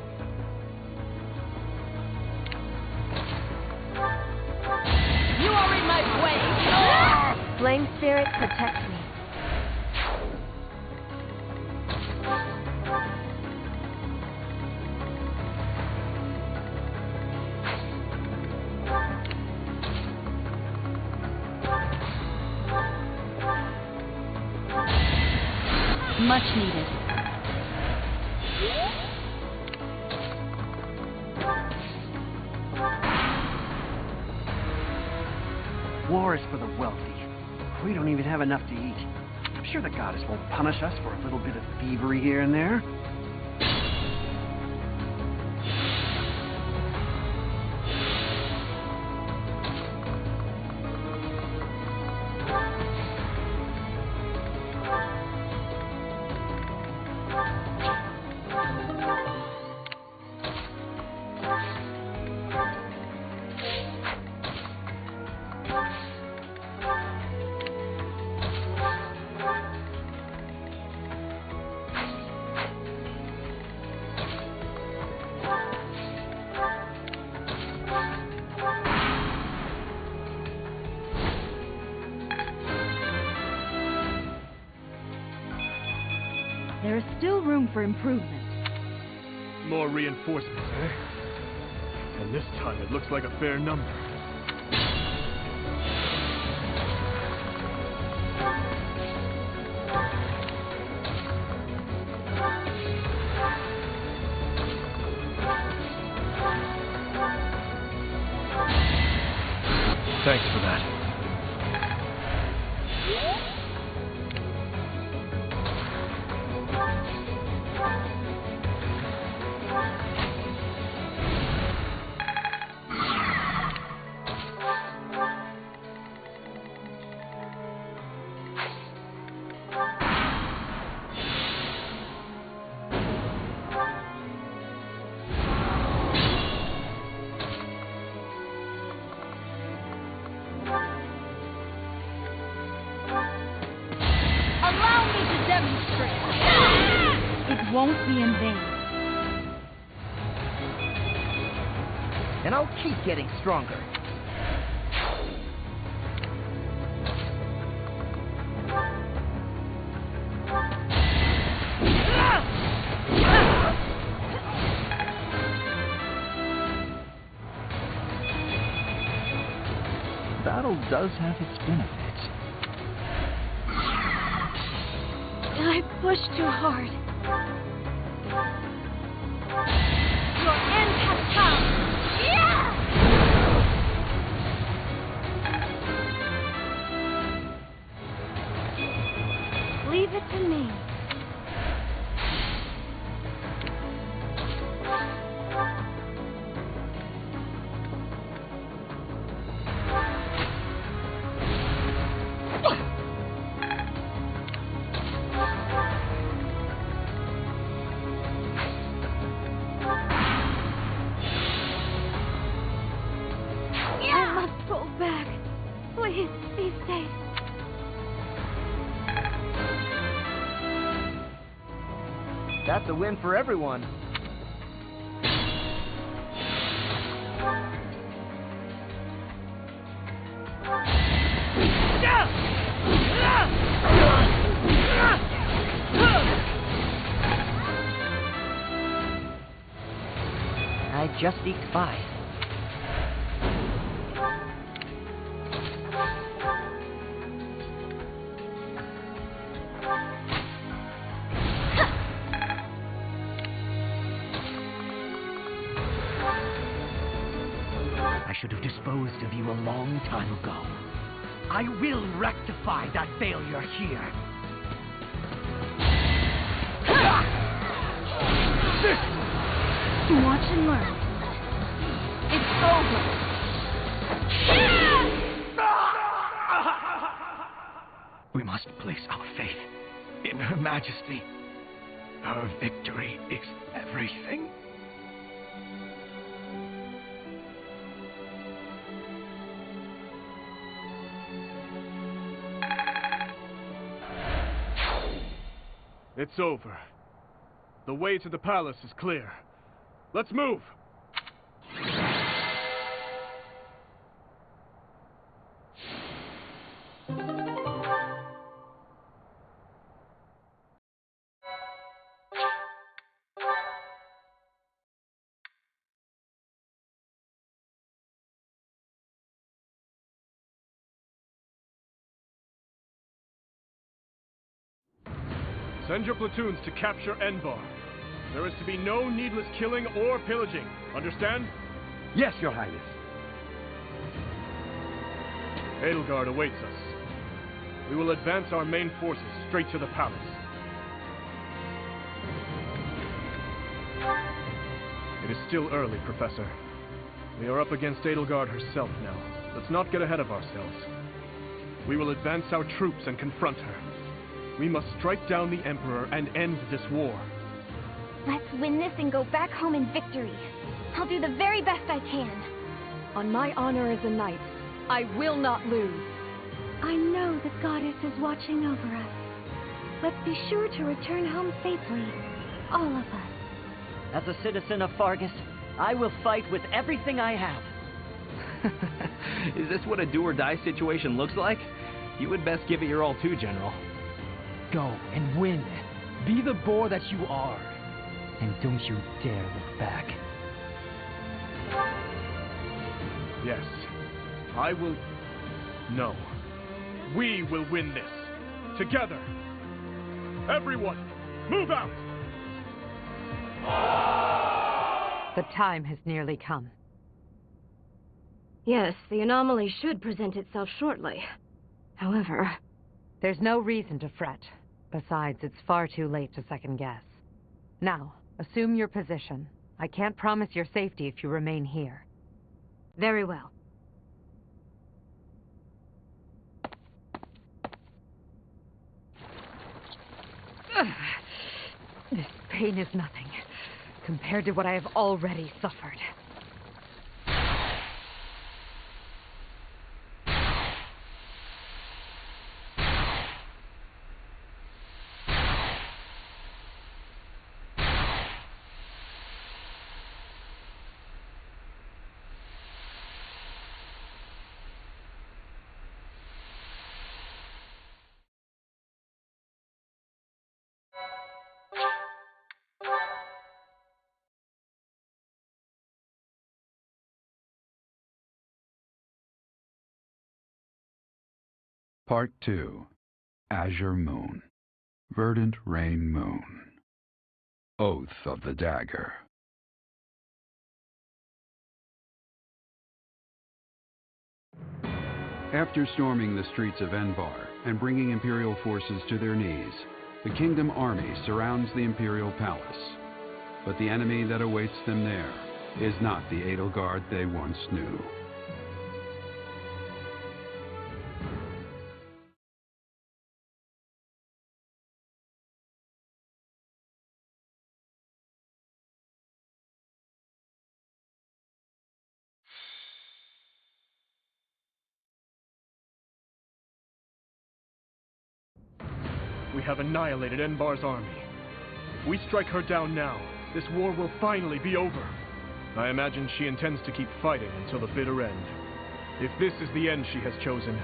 Speaker 10: You are in my way! Flame Spirit, protect me. Much needed.
Speaker 14: War is for the wealthy. We don't even have enough to eat. I'm sure the goddess won't punish us for a little bit of thievery here and there.
Speaker 7: There is still room for improvement.
Speaker 3: More reinforcements, eh? And this time it looks like a fair number. Thanks for that.
Speaker 7: It won't be in vain.
Speaker 15: And I'll keep getting stronger.
Speaker 13: Battle does have its benefits.
Speaker 7: I pushed too hard.
Speaker 10: Your end has come! Yeah!
Speaker 5: Leave it to me. Please, be safe.
Speaker 15: That's a win for everyone. I just eked by. I should have disposed of you a long time ago. I will rectify that failure here.
Speaker 7: Watch and learn. It's over.
Speaker 14: We must place our faith in Her Majesty. Her victory is everything.
Speaker 3: It's over. The way to the palace is clear. Let's move! Send your platoons to capture Enbarr. There is to be no needless killing or pillaging. Understand?
Speaker 14: Yes, Your Highness.
Speaker 3: Edelgard awaits us. We will advance our main forces straight to the palace. It is still early, Professor. We are up against Edelgard herself now. Let's not get ahead of ourselves. We will advance our troops and confront her. We must strike down the Emperor and end this war.
Speaker 5: Let's win this and go back home in victory. I'll do the very best I can.
Speaker 7: On my honor as a knight, I will not lose. I know the goddess is watching over us. Let's be sure to return home safely. All of us.
Speaker 6: As a citizen of Fargus, I will fight with everything I have.
Speaker 19: Is this what a do-or-die situation looks like? You would best give it your all too, General.
Speaker 15: Go and win. Be the boar that you are. And don't you dare look back.
Speaker 3: Yes. I will... No. We will win this. Together. Everyone, move out!
Speaker 16: The time has nearly come.
Speaker 10: Yes, the anomaly should present itself shortly. However...
Speaker 16: There's no reason to fret. Besides, it's far too late to second guess. Now, assume your position. I can't promise your safety if you remain here.
Speaker 10: Very well.
Speaker 16: This pain is nothing compared to what I have already suffered.
Speaker 1: Part 2. Azure Moon. Verdant Rain Moon. Oath of the Dagger. After storming the streets of Enbarr and bringing Imperial forces to their knees, the Kingdom army surrounds the Imperial palace. But the enemy that awaits them there is not the Edelgard they once knew.
Speaker 3: We have annihilated Enbarr's army. If we strike her down now, this war will finally be over. I imagine she intends to keep fighting until the bitter end. If this is the end she has chosen,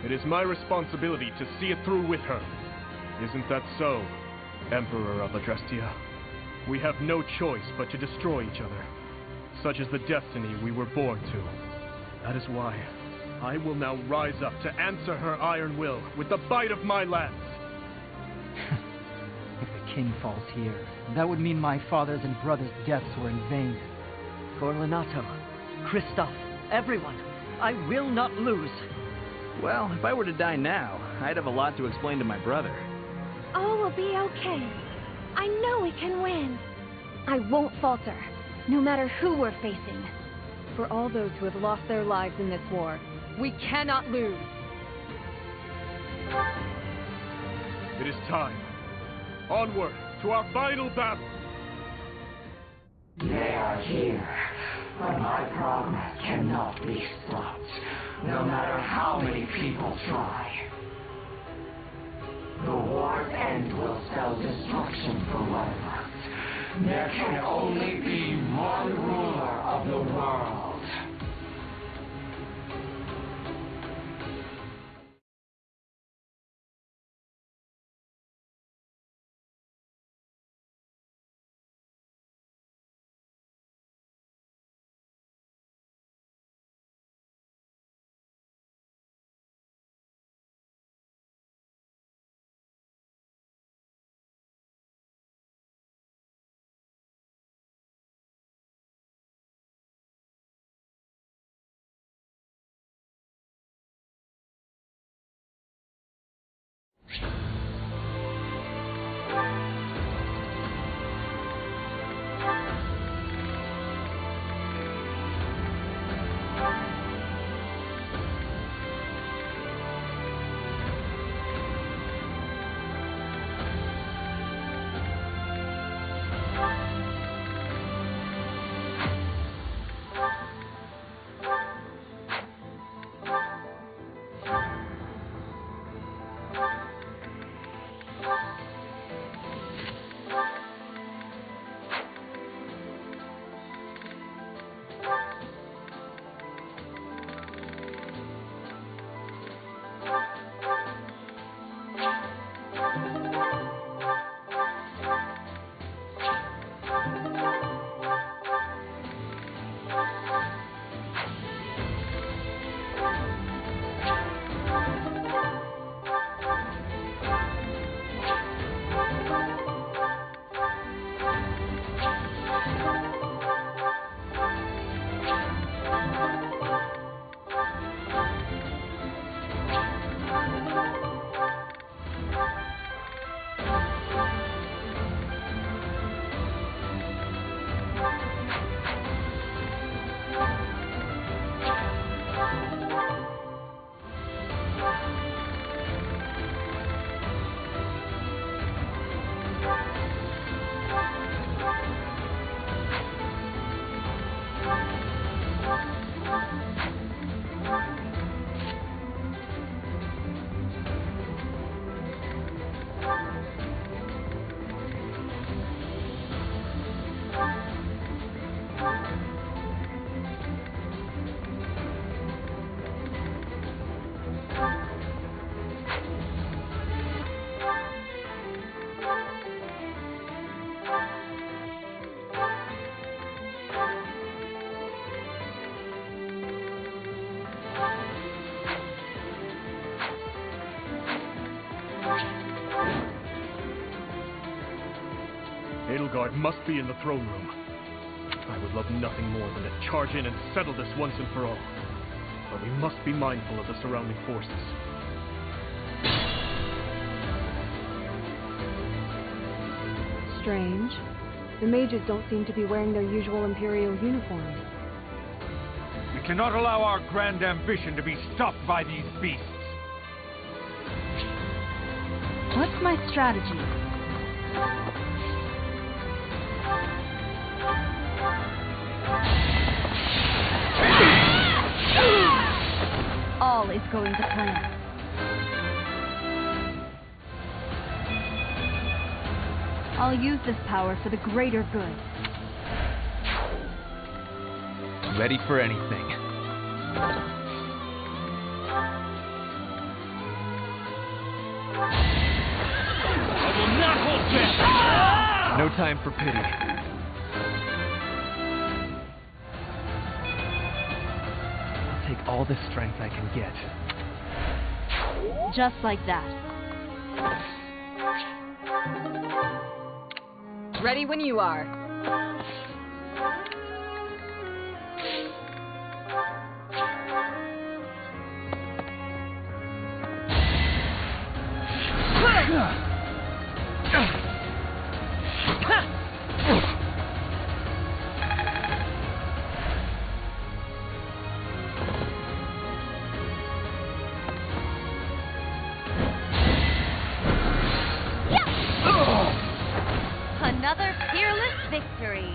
Speaker 3: it is my responsibility to see it through with her. Isn't that so, Emperor of Adrestia? We have no choice but to destroy each other. Such is the destiny we were born to. That is why I will now rise up to answer her iron will with the bite of my lance.
Speaker 13: If the king falls here, that would mean my father's and brother's deaths were in vain.
Speaker 6: For Lenato, Kristoff, everyone, I will not lose.
Speaker 19: Well, if I were to die now, I'd have a lot to explain to my brother.
Speaker 5: All will be okay. I know we can win. I won't falter, no matter who we're facing.
Speaker 7: For all those who have lost their lives in this war, we cannot lose.
Speaker 3: It is time. Onward to our final battle.
Speaker 20: They are here, but my progress cannot be stopped, no matter how many people try. The war end will spell destruction for one of us. There can only be one ruler of the world.
Speaker 3: Edelgard must be in the throne room. I would love nothing more than to charge in and settle this once and for all. But we must be mindful of the surrounding forces.
Speaker 21: Strange. The mages don't seem to be wearing their usual Imperial uniforms.
Speaker 22: We cannot allow our grand ambition to be stopped by these beasts.
Speaker 7: What's my strategy? All is going to plan. I'll use this power for the greater good.
Speaker 13: Ready for anything.
Speaker 3: I will not hold back!
Speaker 13: No time for pity. I'll take all the strength I can get.
Speaker 7: Just like that.
Speaker 12: Ready when you are.
Speaker 10: Another fearless victory.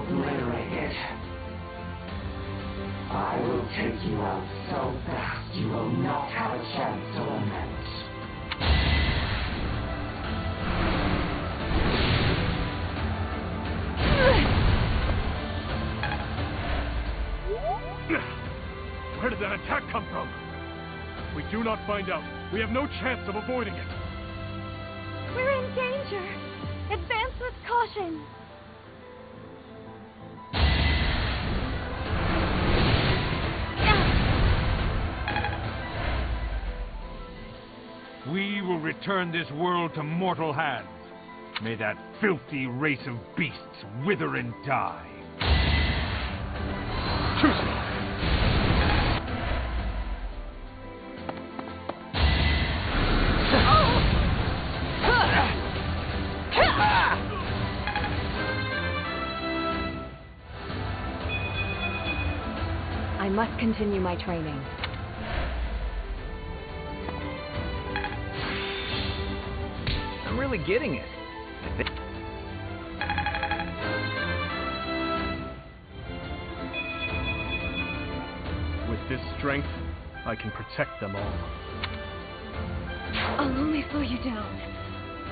Speaker 20: obliterate it. I will take you out so fast you will not have a chance to lament.
Speaker 3: Where did that attack come from? If we do not find out, we have no chance of avoiding it.
Speaker 5: We're in danger. Advance with caution.
Speaker 22: We will return this world to mortal hands. May that filthy race of beasts wither and die.
Speaker 10: I must continue my training.
Speaker 19: I'm really getting it.
Speaker 3: With this strength, I can protect them all.
Speaker 5: I'll only slow you down.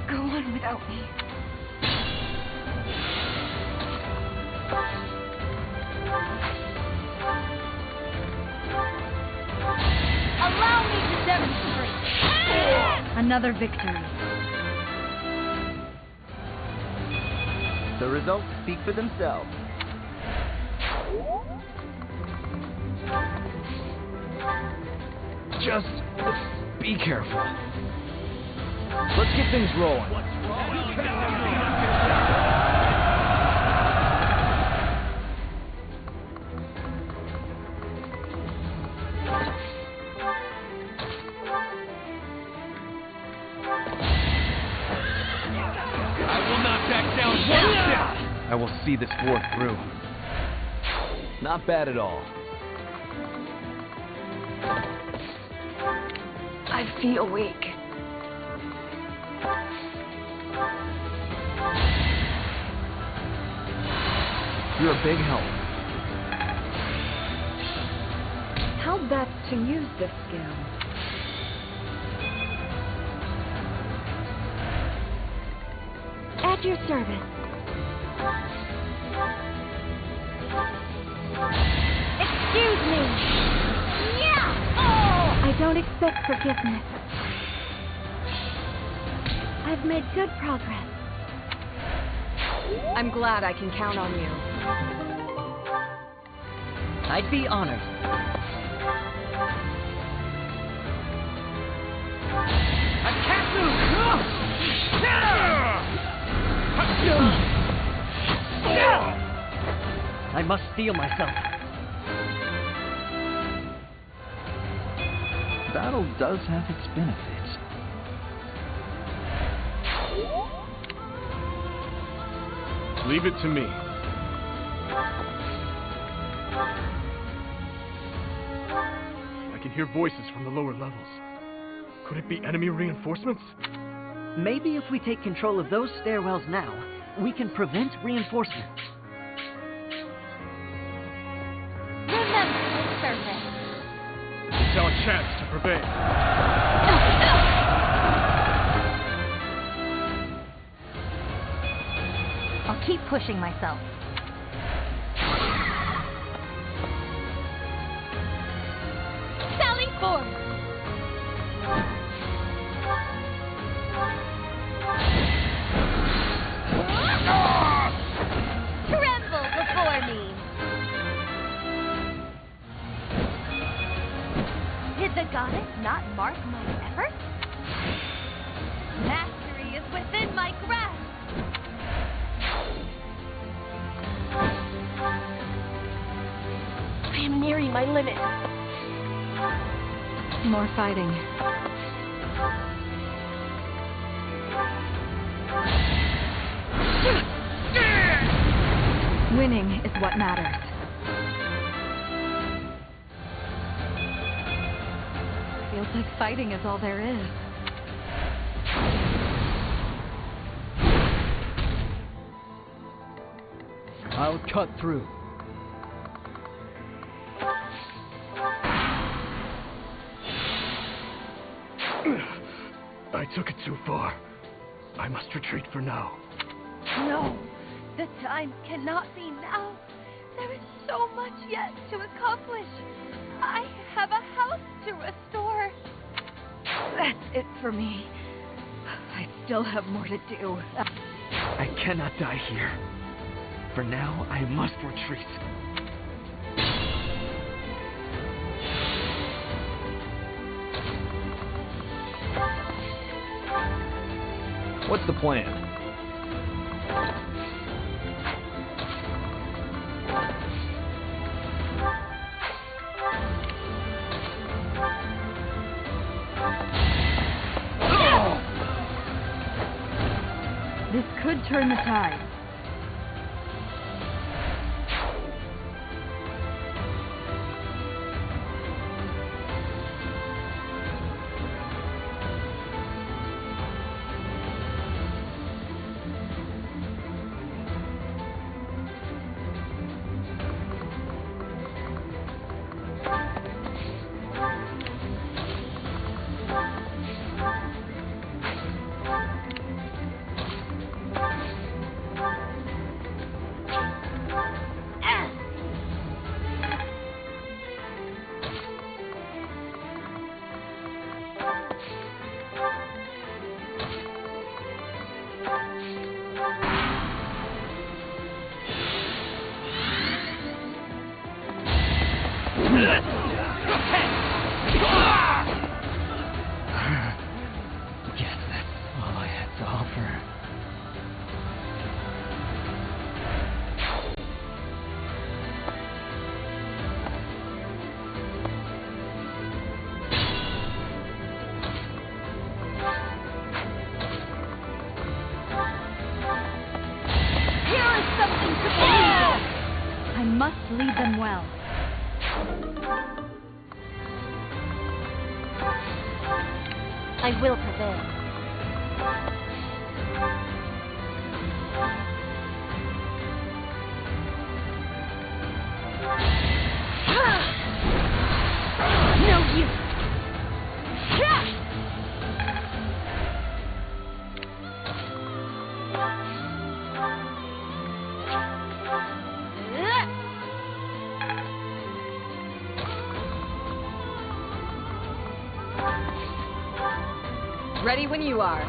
Speaker 5: Go on without me.
Speaker 7: Allow me to demonstrate. Another victory.
Speaker 4: The results speak for themselves.
Speaker 19: Just be careful. Let's get things rolling. I will see this war through. Not bad at all.
Speaker 10: I feel weak.
Speaker 19: You're a big help.
Speaker 10: How best to use this skill?
Speaker 5: At your service. Excuse me! Yeah! Oh! I don't expect forgiveness. I've made good progress.
Speaker 10: I'm glad I can count on you.
Speaker 6: I'd be honored.
Speaker 15: I can't move!
Speaker 6: I must steel myself.
Speaker 13: Battle does have its benefits.
Speaker 3: Leave it to me. I can hear voices from the lower levels. Could it be enemy reinforcements?
Speaker 6: Maybe if we take control of those stairwells now, we can prevent reinforcements.
Speaker 7: Remember the surface.
Speaker 3: It's our chance to prevail.
Speaker 7: I'll keep pushing myself. Sally forward! Tremble before me! Did the goddess not mark my efforts? Mastery is within my grasp!
Speaker 10: I am nearing my limit. More fighting. Winning is what matters. Feels like fighting is all there is.
Speaker 15: I'll cut through.
Speaker 3: I took it too far. I must retreat for now.
Speaker 5: No, the time cannot be now. There is so much yet to accomplish. I have a house to restore.
Speaker 7: That's it for me. I still have more to do.
Speaker 3: I cannot die here. For now, I must retreat.
Speaker 19: What's the plan?
Speaker 7: This could turn the tide.
Speaker 15: Guess that's all I had to offer.
Speaker 7: Here is something to believe in. I must lead them well.
Speaker 10: I will prevail.
Speaker 7: No use.
Speaker 12: Ready when you are.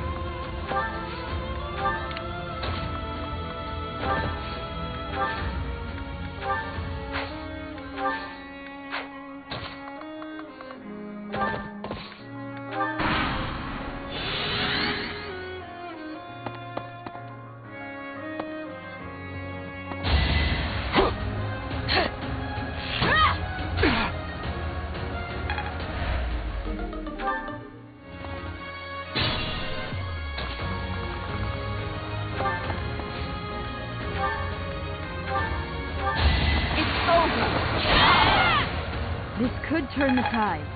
Speaker 7: This could turn the tide.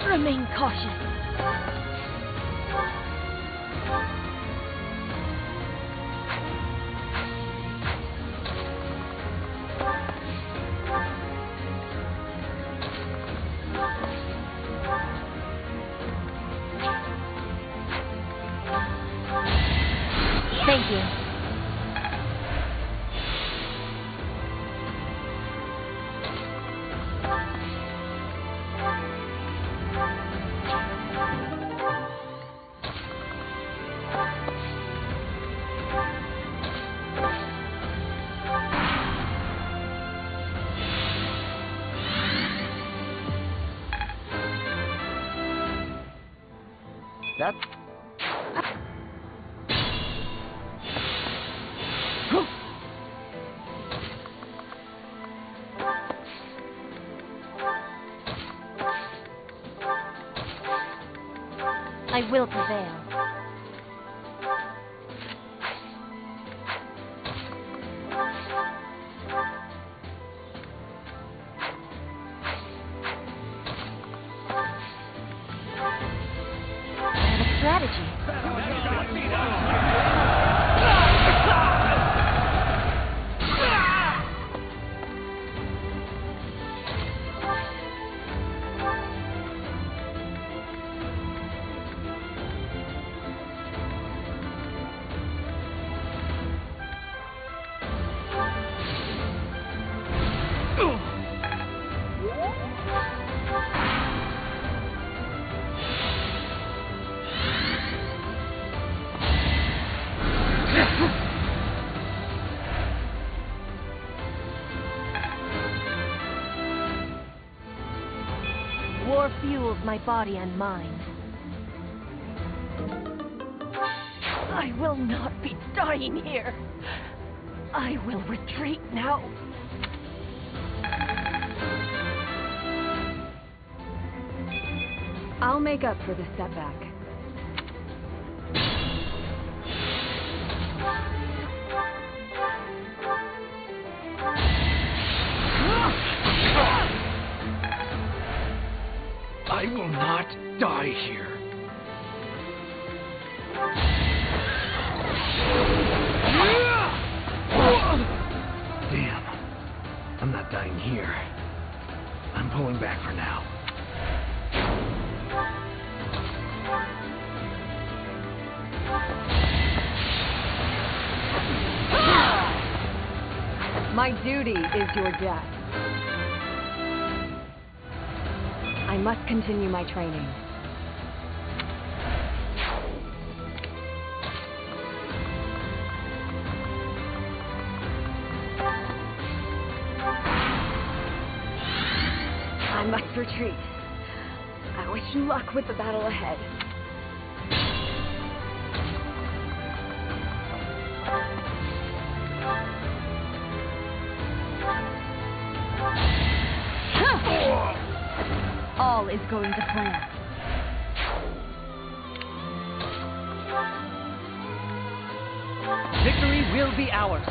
Speaker 10: Remain cautious. Thank you.
Speaker 4: That's...
Speaker 10: I will prevail. I have a strategy. war fuels my body and mind. I will not be dying here. I will retreat now.
Speaker 21: I'll make up for the setback.
Speaker 15: I will not die here. Damn. I'm not dying here. I'm pulling back for now.
Speaker 21: My duty is your death. I must continue my training. I must retreat. I wish you luck with the battle ahead.
Speaker 7: All is going to plan.
Speaker 4: Victory will be ours.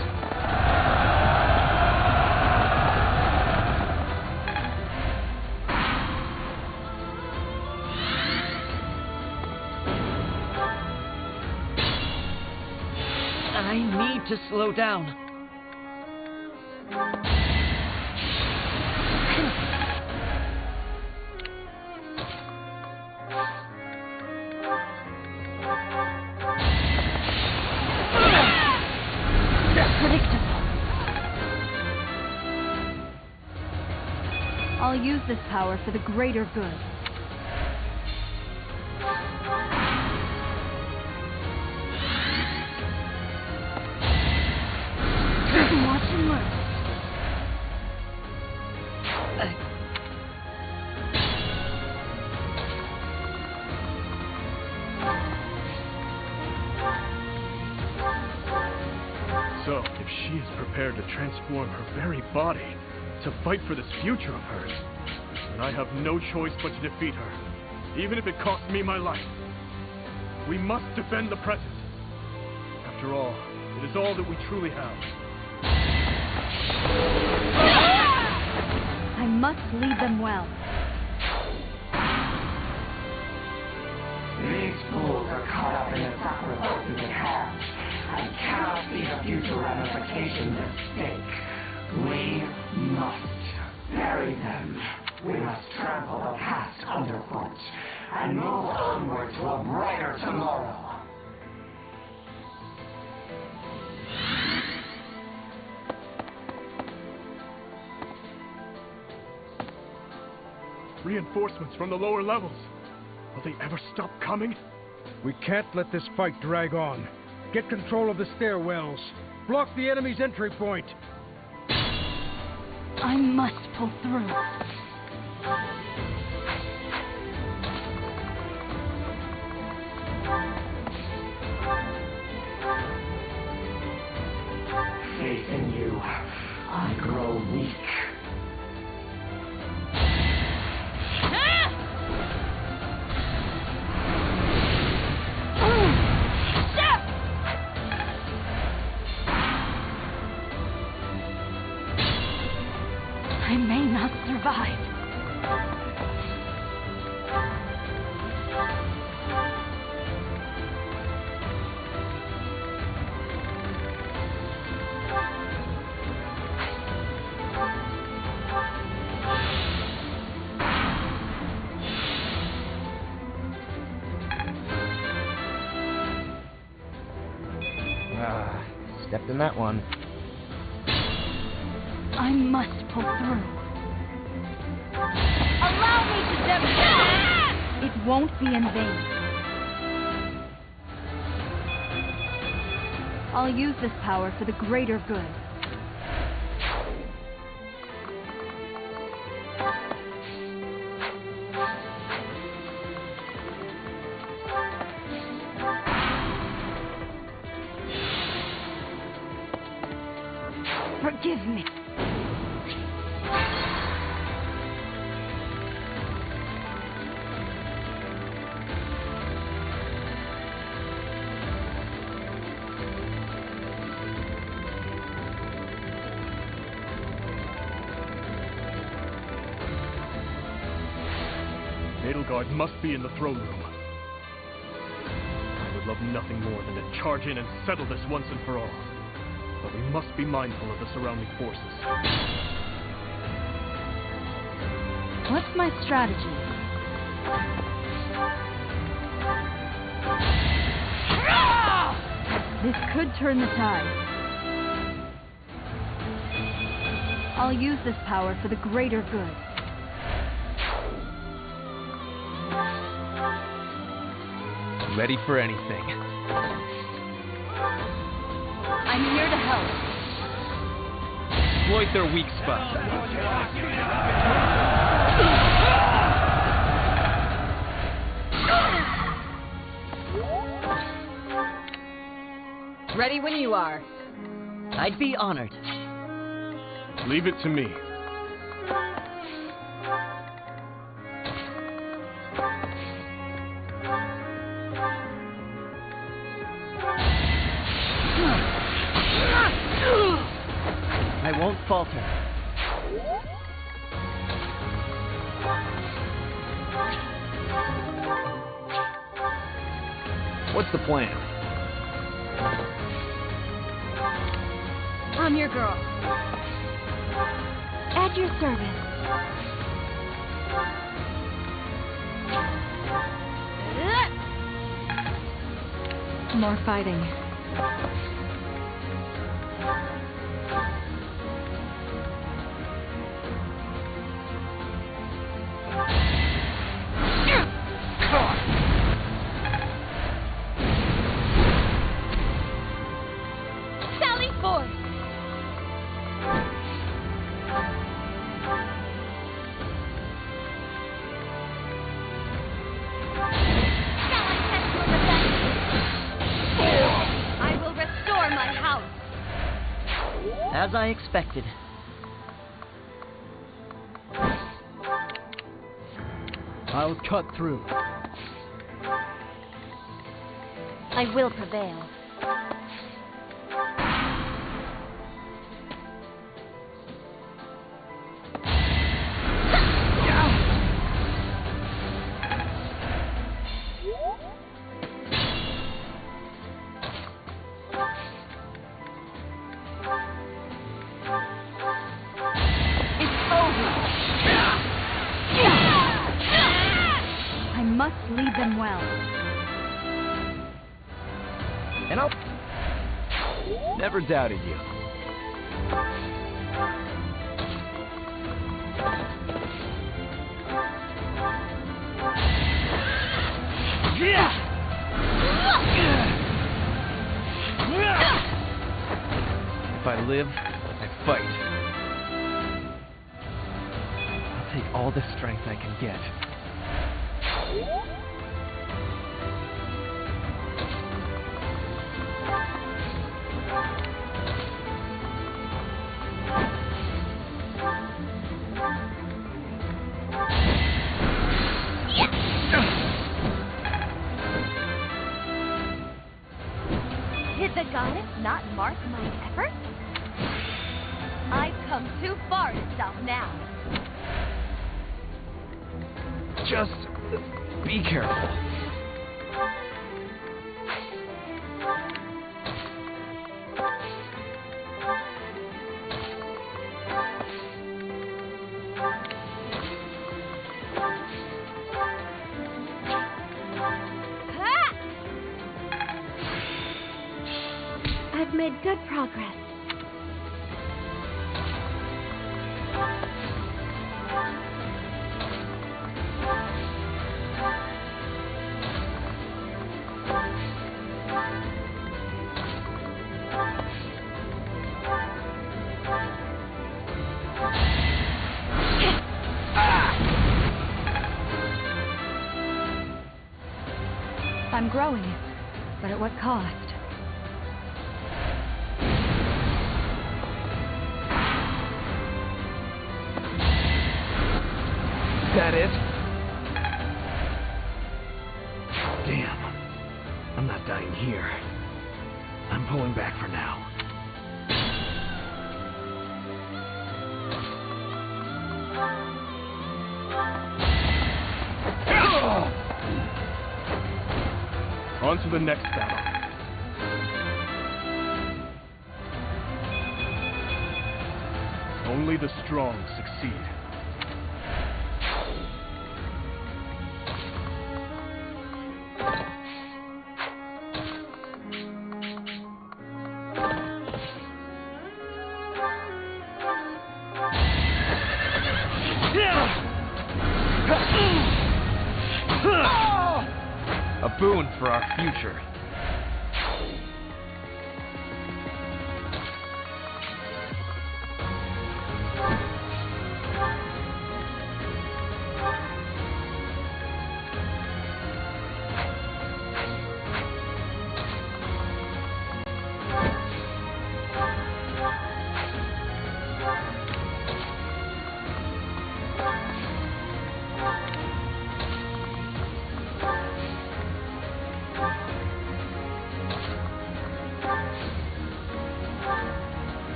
Speaker 4: I need to slow down.
Speaker 7: I'll use this power for the greater good. Watch and learn.
Speaker 3: So, if she is prepared to transform her very body to fight for this future of hers, then I have no choice but to defeat her, even if it costs me my life. We must defend the present. After all, it is all that we truly have.
Speaker 7: I must lead them well.
Speaker 20: These fools are caught up in the sacrifices at hand and cannot see the future ramifications at stake. We must bury them. We must trample the past underfoot and move onward to a brighter tomorrow.
Speaker 3: Reinforcements from the lower levels. Will they ever stop coming?
Speaker 2: We can't let this fight drag on. Get control of the stairwells. Block the enemy's entry point.
Speaker 7: I must pull through.
Speaker 20: Facing you, I grow weak.
Speaker 7: I may not survive.
Speaker 4: Stepped in that one.
Speaker 7: I must pull through.
Speaker 10: Allow me to demonstrate!
Speaker 7: It won't be in vain. I'll use this power for the greater good. me.
Speaker 3: Edelgard must be in the throne room. I would love nothing more than to charge in and settle this once and for all. But we must be mindful of the surrounding forces.
Speaker 7: What's my strategy? This could turn the tide. I'll use this power for the greater good.
Speaker 19: Ready for anything.
Speaker 7: I'm here to help.
Speaker 19: Exploit their weak spots.
Speaker 12: Ready when you are.
Speaker 6: I'd be honored.
Speaker 3: Leave it to me.
Speaker 6: I won't falter.
Speaker 19: What's the plan?
Speaker 7: I'm your girl. At your service. More fighting.
Speaker 5: Sally forth! I will restore my house.
Speaker 6: As I expected.
Speaker 3: I'll cut through.
Speaker 5: I will prevail.
Speaker 7: I must lead them well.
Speaker 19: And I'll... Never doubted you. If I live, I fight. I'll take all the strength I can get.
Speaker 5: Did the goddess not mark my efforts? I've come too far to stop now.
Speaker 19: Just be careful.
Speaker 5: I've made good progress.
Speaker 7: I'm growing, but at what cost?
Speaker 15: that it? Damn. I'm not dying here. I'm pulling back for now.
Speaker 3: On to the next battle. Only the strong succeed.
Speaker 15: A boon for our future.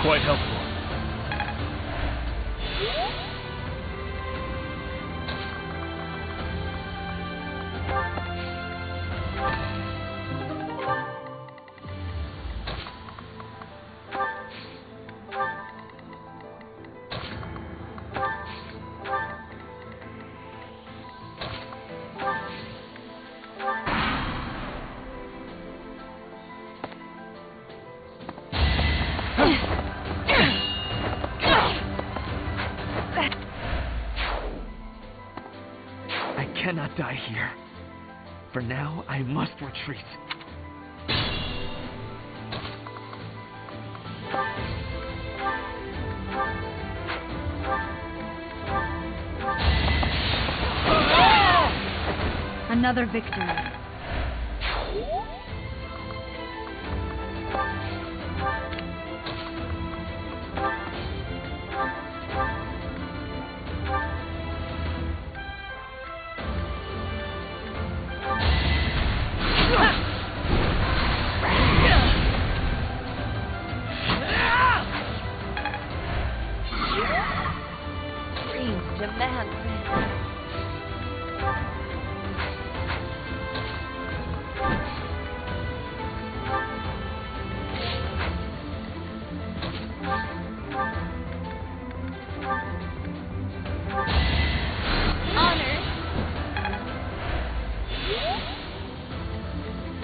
Speaker 3: Quite helpful.
Speaker 15: I cannot die here. For now, I must retreat.
Speaker 7: Another victory.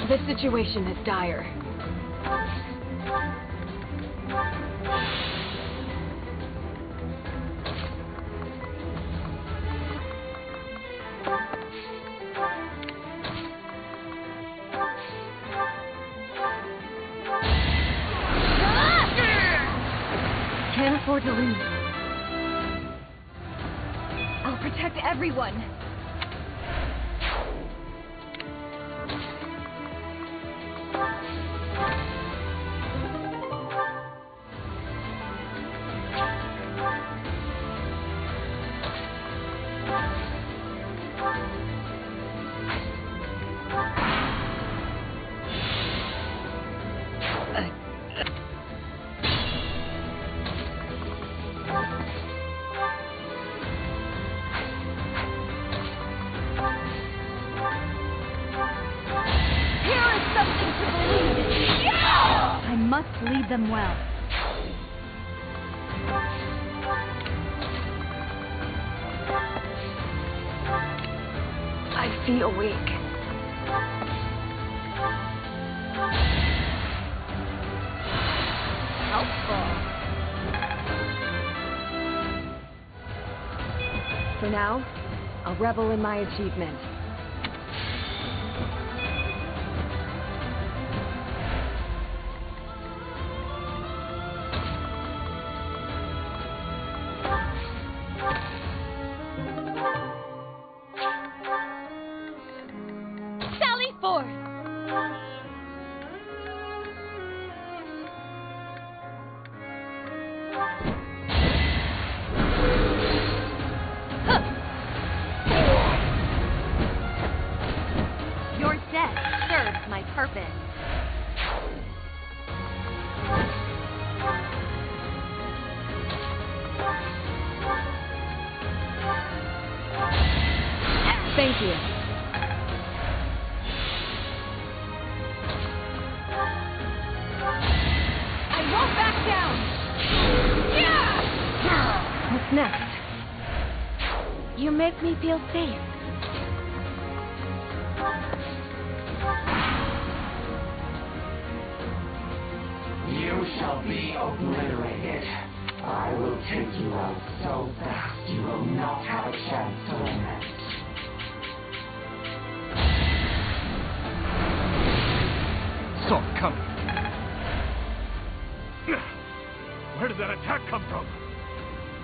Speaker 10: The situation is dire. Can't afford to lose.
Speaker 5: I'll protect everyone.
Speaker 7: Lead them well.
Speaker 10: I feel weak.
Speaker 5: Helpful.
Speaker 10: For now, I'll revel in my achievement.
Speaker 21: Thank you.
Speaker 10: I won't back down! Yeah! What's next? You make me feel safe.
Speaker 20: You shall be obliterated. I will take you out so fast you will not have a chance to lament.
Speaker 3: Saw it coming. Where did that attack come from?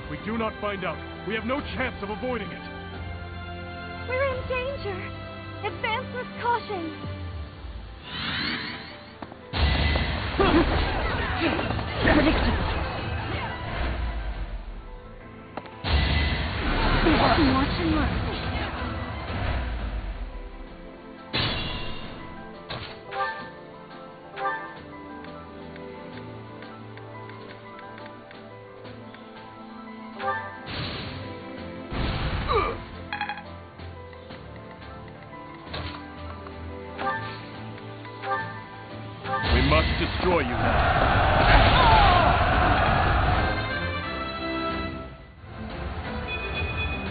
Speaker 3: If we do not find out, we have no chance of avoiding it.
Speaker 5: We're in danger. Advance with caution.
Speaker 10: Predictable. Watch and learn.
Speaker 3: We must destroy you now.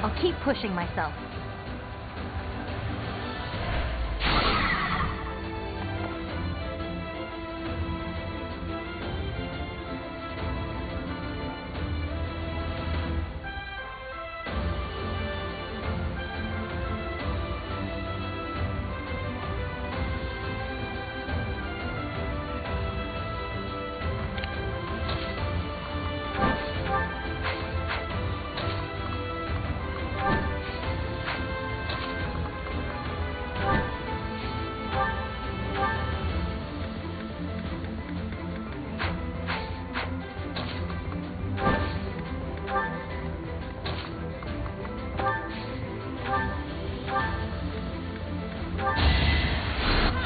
Speaker 10: I'll keep pushing myself.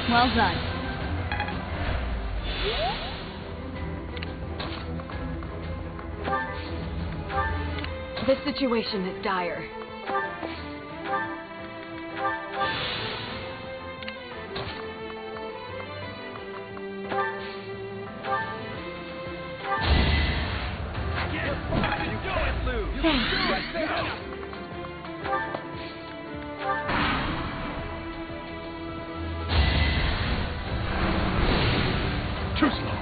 Speaker 10: Well done.
Speaker 21: This situation is dire.
Speaker 3: Too slow.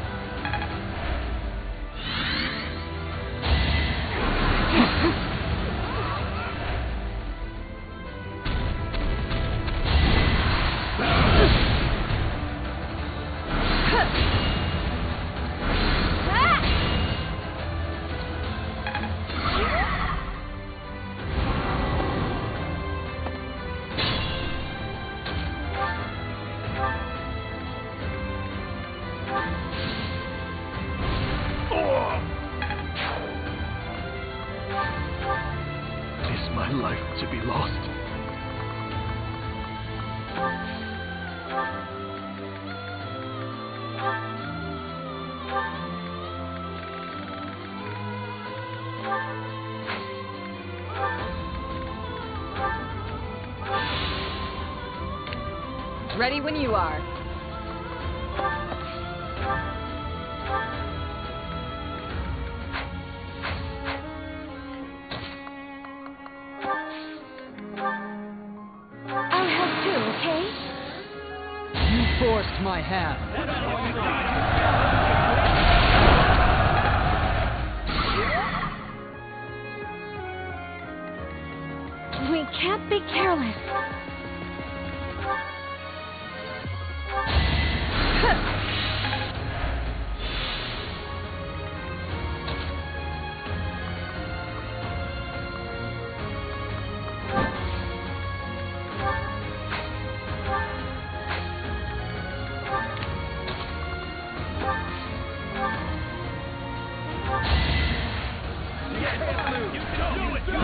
Speaker 3: Is my life to be lost?
Speaker 21: Ready when you are.
Speaker 10: I'll help too, okay?
Speaker 15: You forced my hand.
Speaker 10: We can't be careless.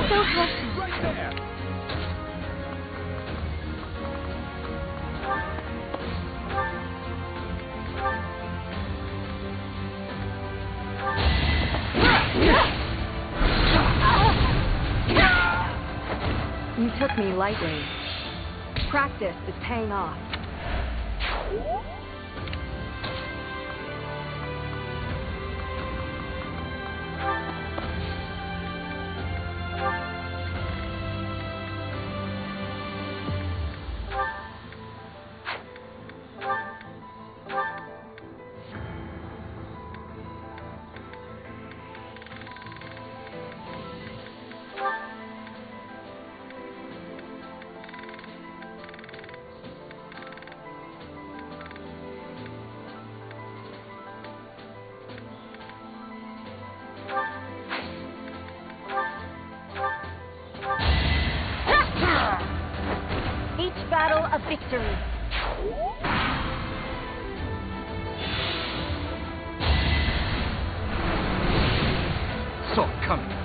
Speaker 10: So helpful.
Speaker 20: Right there.
Speaker 21: You took me lightly.
Speaker 10: practice is paying off. Battle of victory.
Speaker 3: Saw it coming.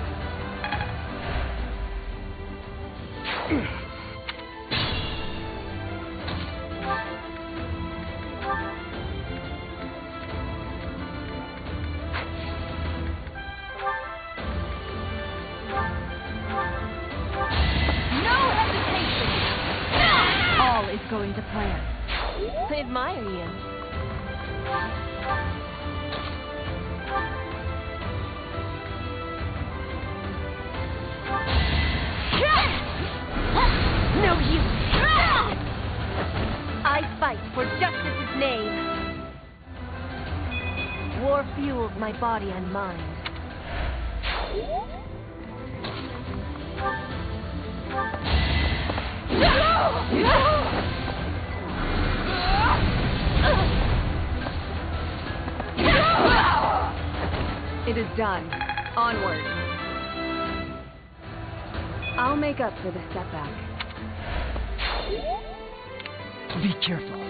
Speaker 10: Going to plan. I admire you. No use. I fight for justice's name. War fuels my body and mind. It is done. Onward. I'll make up for the setback.
Speaker 14: Be careful.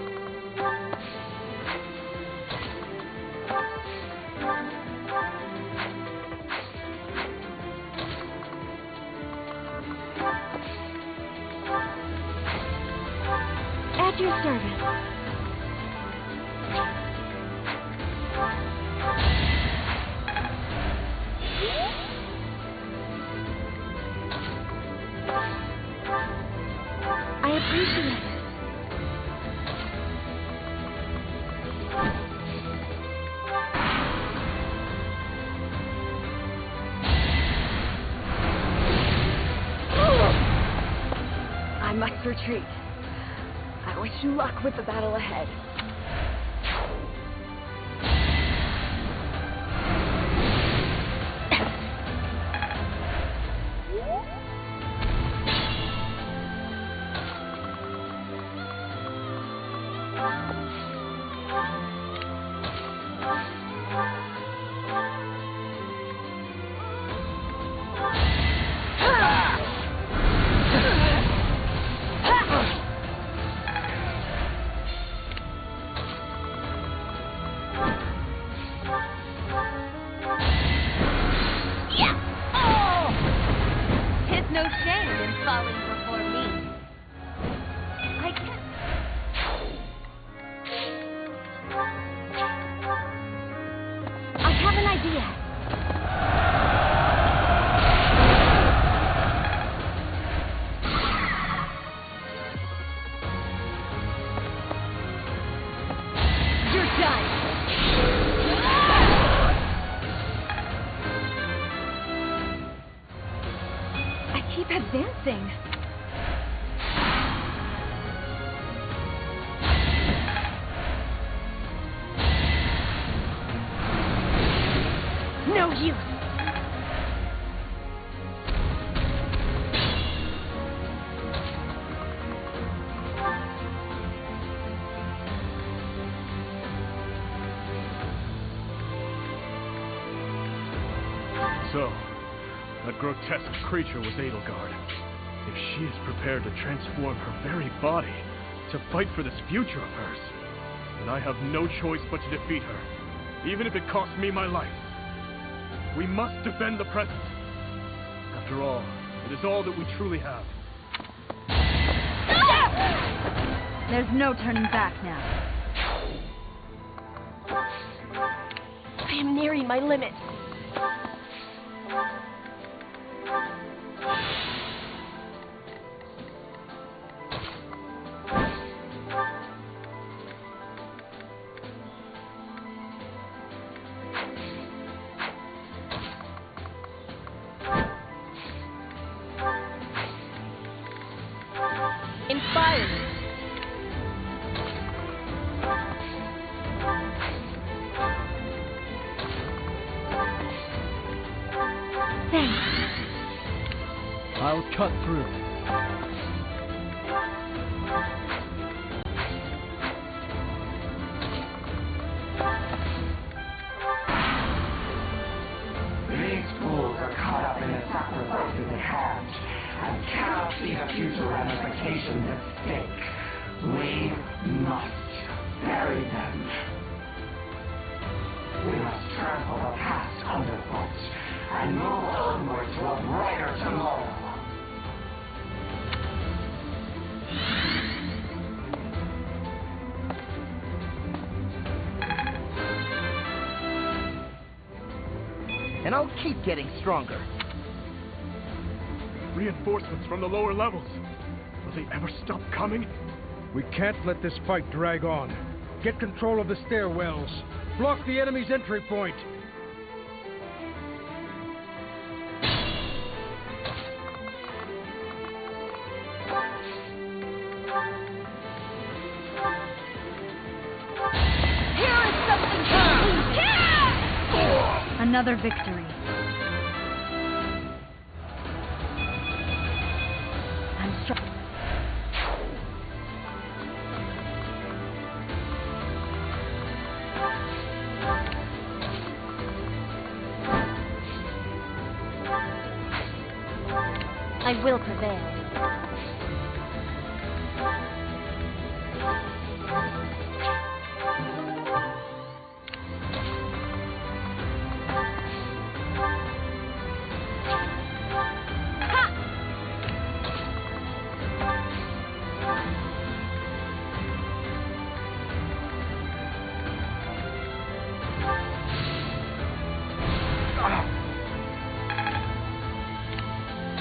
Speaker 10: At your service. I appreciate it. I must retreat. I wish you luck with the battle ahead. Advancing. No use.
Speaker 3: So, that grotesque creature was Edelgard. If she is prepared to transform her very body to fight for this future of hers, then I have no choice but to defeat her, even if it costs me my life. We must defend the present. After all, it is all that we truly have.
Speaker 7: There's no turning back now.
Speaker 10: I am nearing my limit.
Speaker 12: Inspire me.
Speaker 7: Thanks.
Speaker 15: I'll cut through.
Speaker 20: These fools are caught up in the sacrifices at hand and cannot see the future ramifications at stake. We must bury them. We must trample the past underfoot and move onward to a brighter tomorrow.
Speaker 15: And I'll keep getting stronger.
Speaker 3: Reinforcements from the lower levels. Will they ever stop coming?
Speaker 2: We can't let this fight drag on. Get control of the stairwells. Block the enemy's entry point.
Speaker 7: Here is something new! Another victory. I'm strong.
Speaker 10: I will prevail.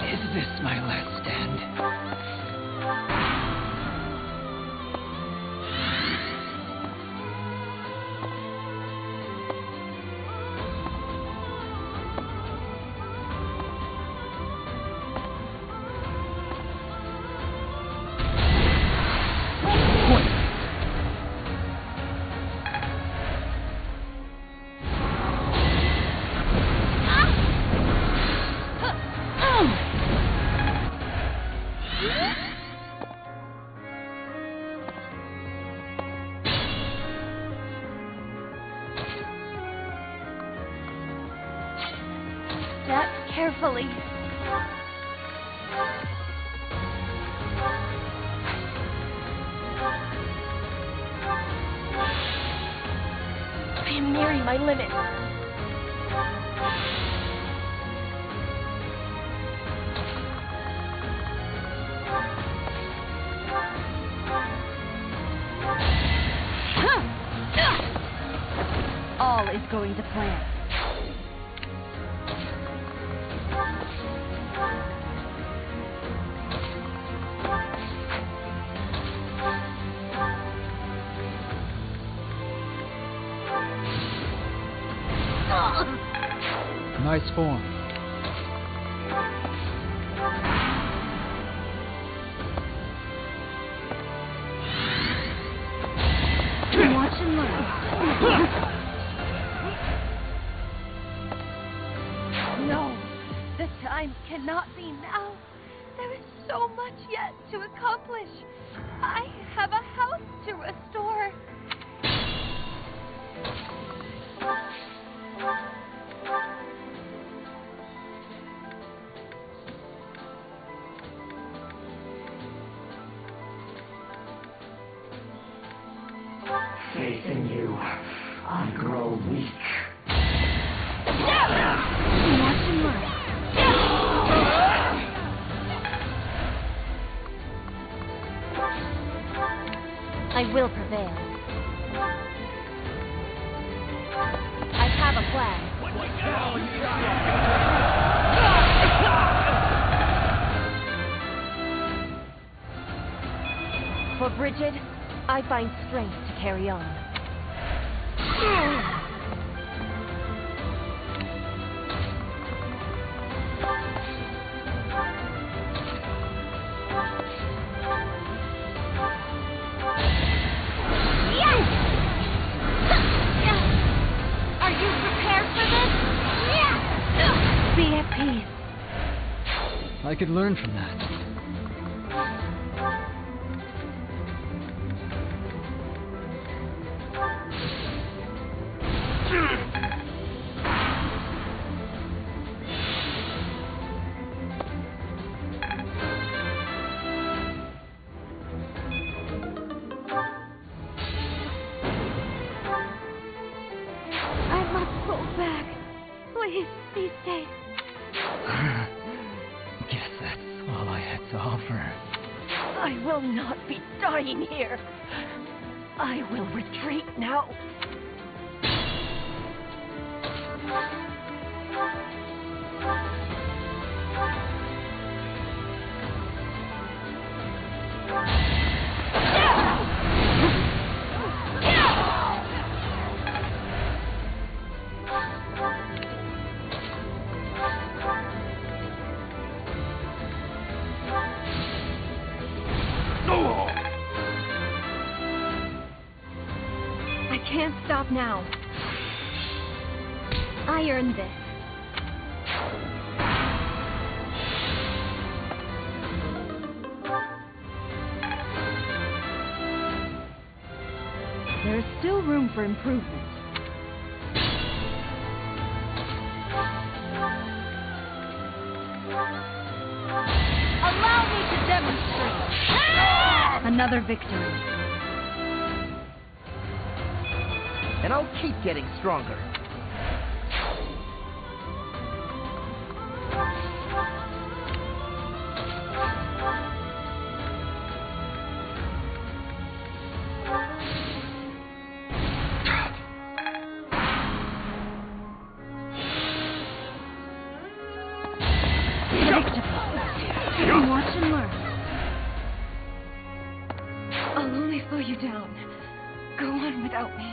Speaker 15: Is this my last stand?
Speaker 5: That carefully. I am nearing my limit.
Speaker 7: All is going to plan.
Speaker 15: Nice form.
Speaker 7: Watch and learn.
Speaker 5: No, the time cannot be now. There is so much yet to accomplish. I have a house to restore.
Speaker 20: Facing you, I grow weak.
Speaker 7: Watch and learn.
Speaker 10: I will prevail. I have a plan. For Bridget, I find strength to carry on.
Speaker 9: I could learn from that.
Speaker 10: Here. I will retreat now.
Speaker 5: Can't stop now. I earned this.
Speaker 7: There is still room for improvement.
Speaker 10: Allow me to demonstrate.
Speaker 7: Another victory.
Speaker 15: And I'll keep getting stronger.
Speaker 5: Watch and learn. I'll only slow you down. Go on without me.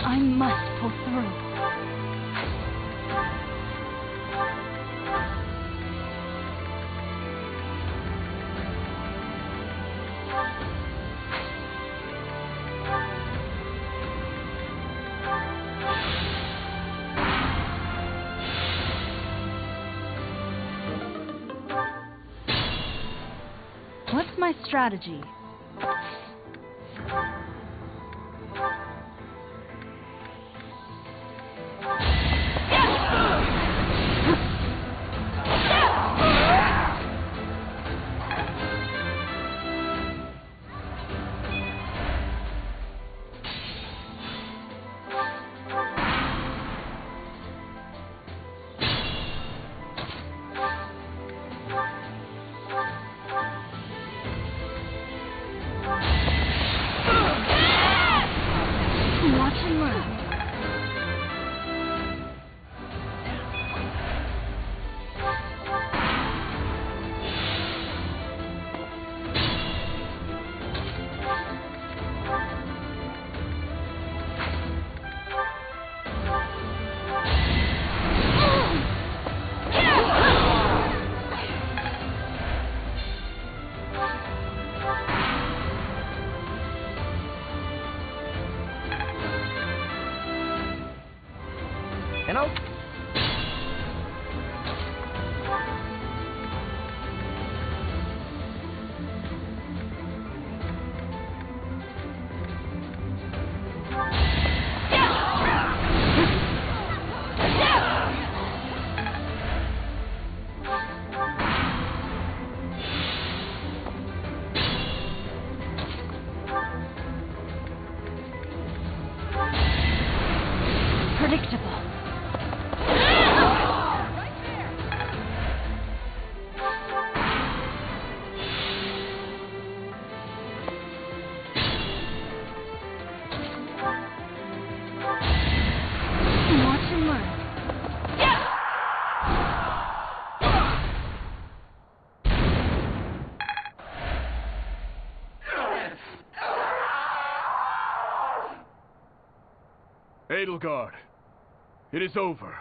Speaker 7: I must pull through. What's my strategy?
Speaker 15: And I'll...
Speaker 7: Predictable.
Speaker 3: Edelgard, it is over.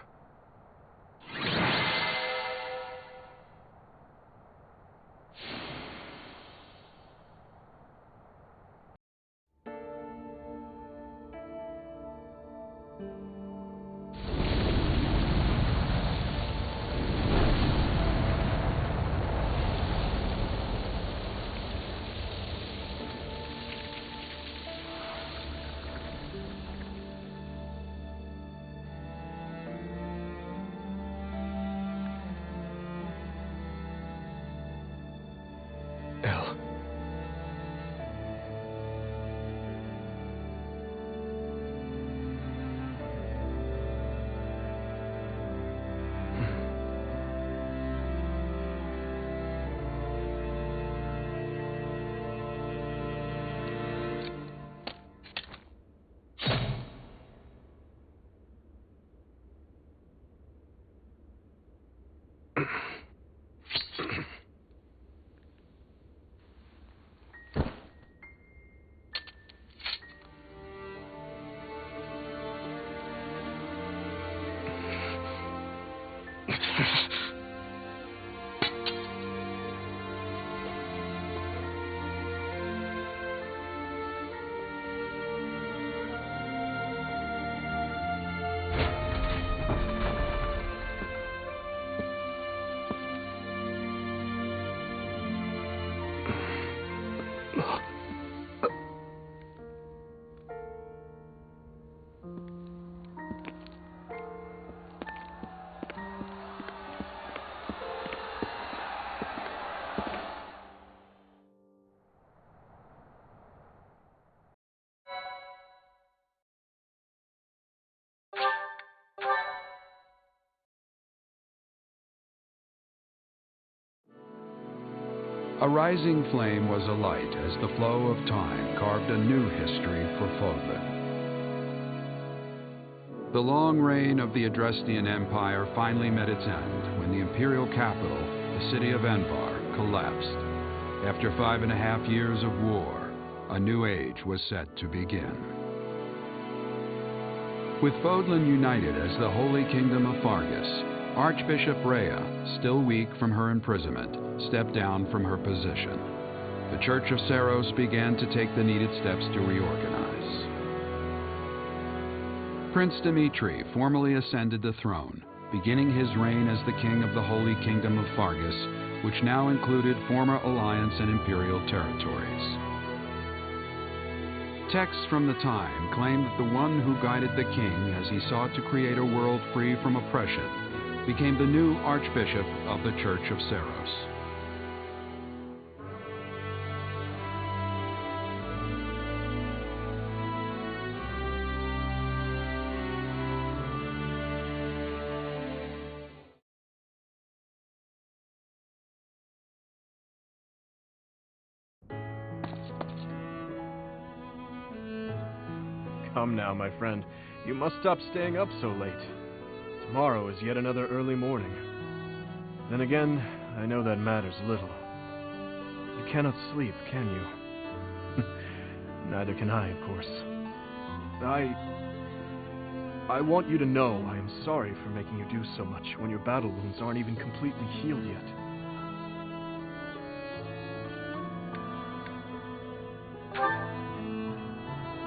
Speaker 1: A rising flame was alight as the flow of time carved a new history for Fodlan. The long reign of the Adrestian Empire finally met its end when the Imperial capital, the city of Enbarr, collapsed. After 5.5 years of war, a new age was set to begin. With Fodlan united as the Holy Kingdom of Fargus, Archbishop Rhea, still weak from her imprisonment, stepped down from her position. The Church of Saros began to take the needed steps to reorganize. Prince Dimitri formally ascended the throne, beginning his reign as the king of the Holy Kingdom of Fargus, which now included former Alliance and Imperial territories. Texts from the time claim that the one who guided the king as he sought to create a world free from oppression became the new Archbishop of the Church of Saros.
Speaker 3: Come now, my friend. You must stop staying up so late. Tomorrow is yet another early morning. Then again, I know that matters little. You cannot sleep, can you? Neither can I, of course. I want you to know I am sorry for making you do so much when your battle wounds aren't even completely healed yet.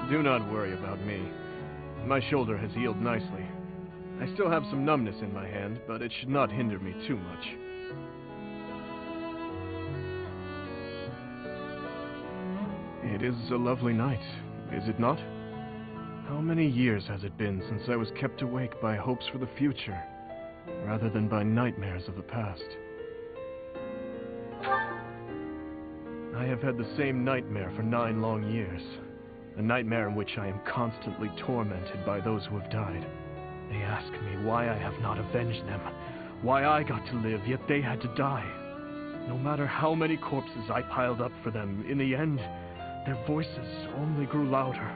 Speaker 3: Do not worry about me. My shoulder has healed nicely. I still have some numbness in my hand, but it should not hinder me too much. It is a lovely night, is it not? How many years has it been since I was kept awake by hopes for the future, rather than by nightmares of the past? I have had the same nightmare for 9 long years. A nightmare in which I am constantly tormented by those who have died. They ask me why I have not avenged them, why I got to live, yet they had to die. No matter how many corpses I piled up for them, in the end, their voices only grew louder.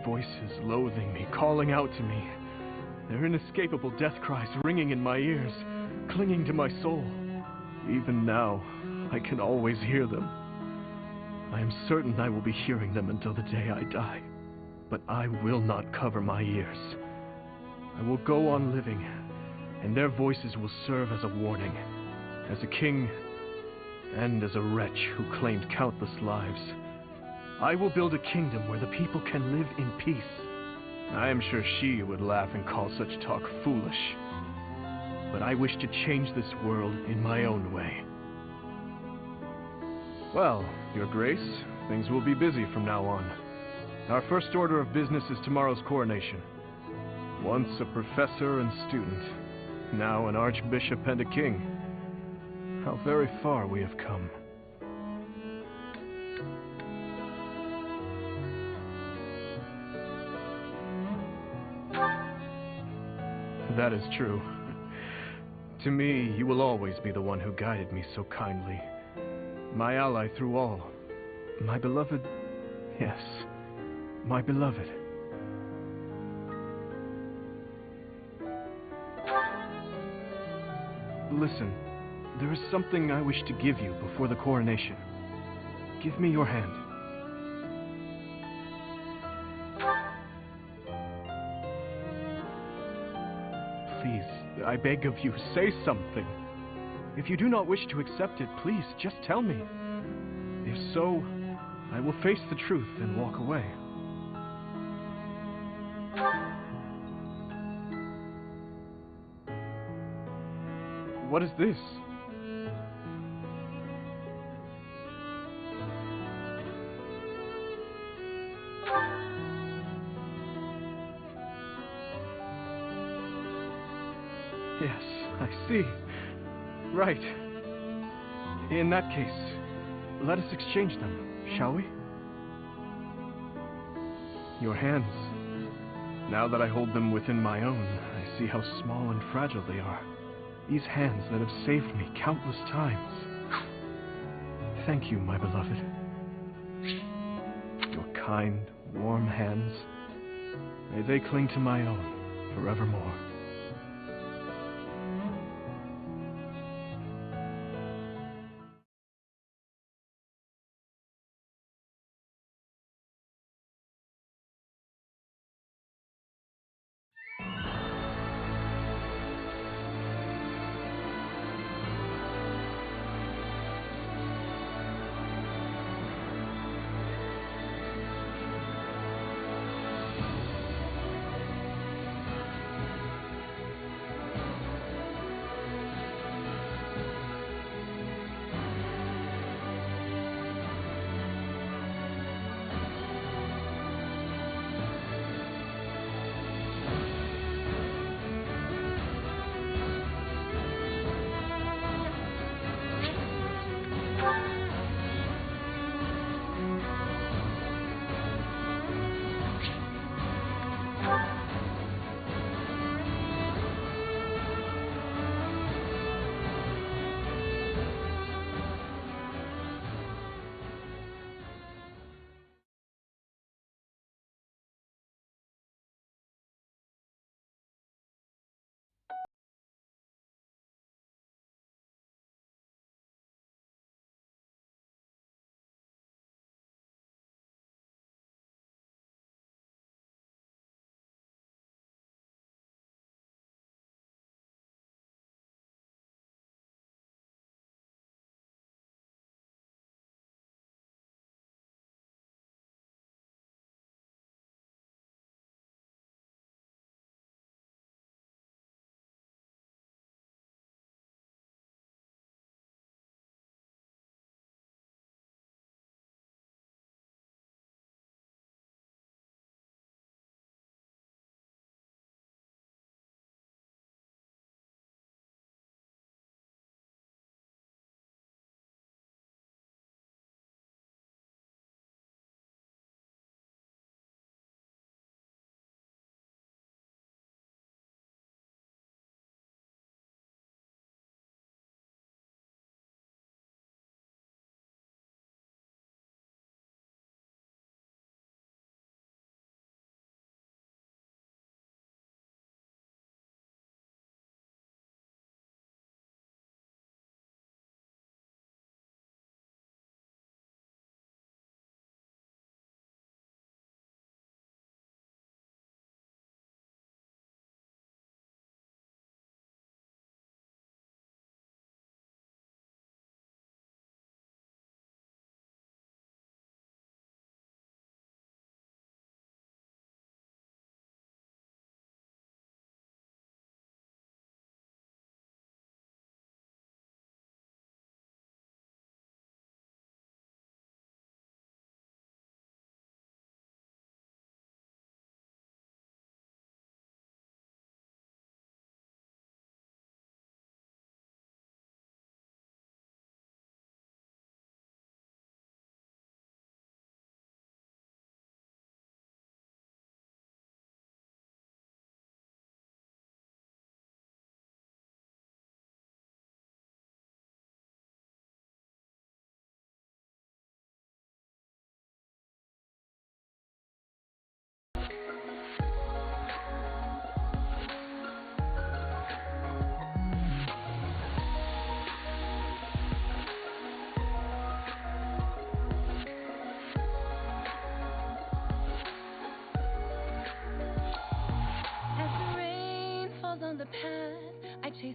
Speaker 3: Voices loathing me, calling out to me. Their inescapable death cries ringing in my ears, clinging to my soul. Even now, I can always hear them. I am certain I will be hearing them until the day I die. but I will not cover my ears. I will go on living, and their voices will serve as a warning. As a king, and as a wretch who claimed countless lives, I will build a kingdom where the people can live in peace. I am sure she would laugh and call such talk foolish. But I wish to change this world in my own way. Well, Your Grace, things will be busy from now on. Our first order of business is tomorrow's coronation. Once a professor and student, now an archbishop and a king. How very far we have come. That is true. To me, you will always be the one who guided me so kindly. My ally through all. My beloved... Yes, my beloved. Listen, there is something I wish to give you before the coronation. Give me your hand. Please, I beg of you, say something. If you do not wish to accept it, please, just tell me. If so, I will face the truth and walk away. What is this? Yes, I see. Right. In that case, let us exchange them, shall we? Your hands. Now that I hold them within my own, I see how small and fragile they are. These hands that have saved me countless times. Thank you, my beloved. Your kind, warm hands, may they cling to my own forevermore.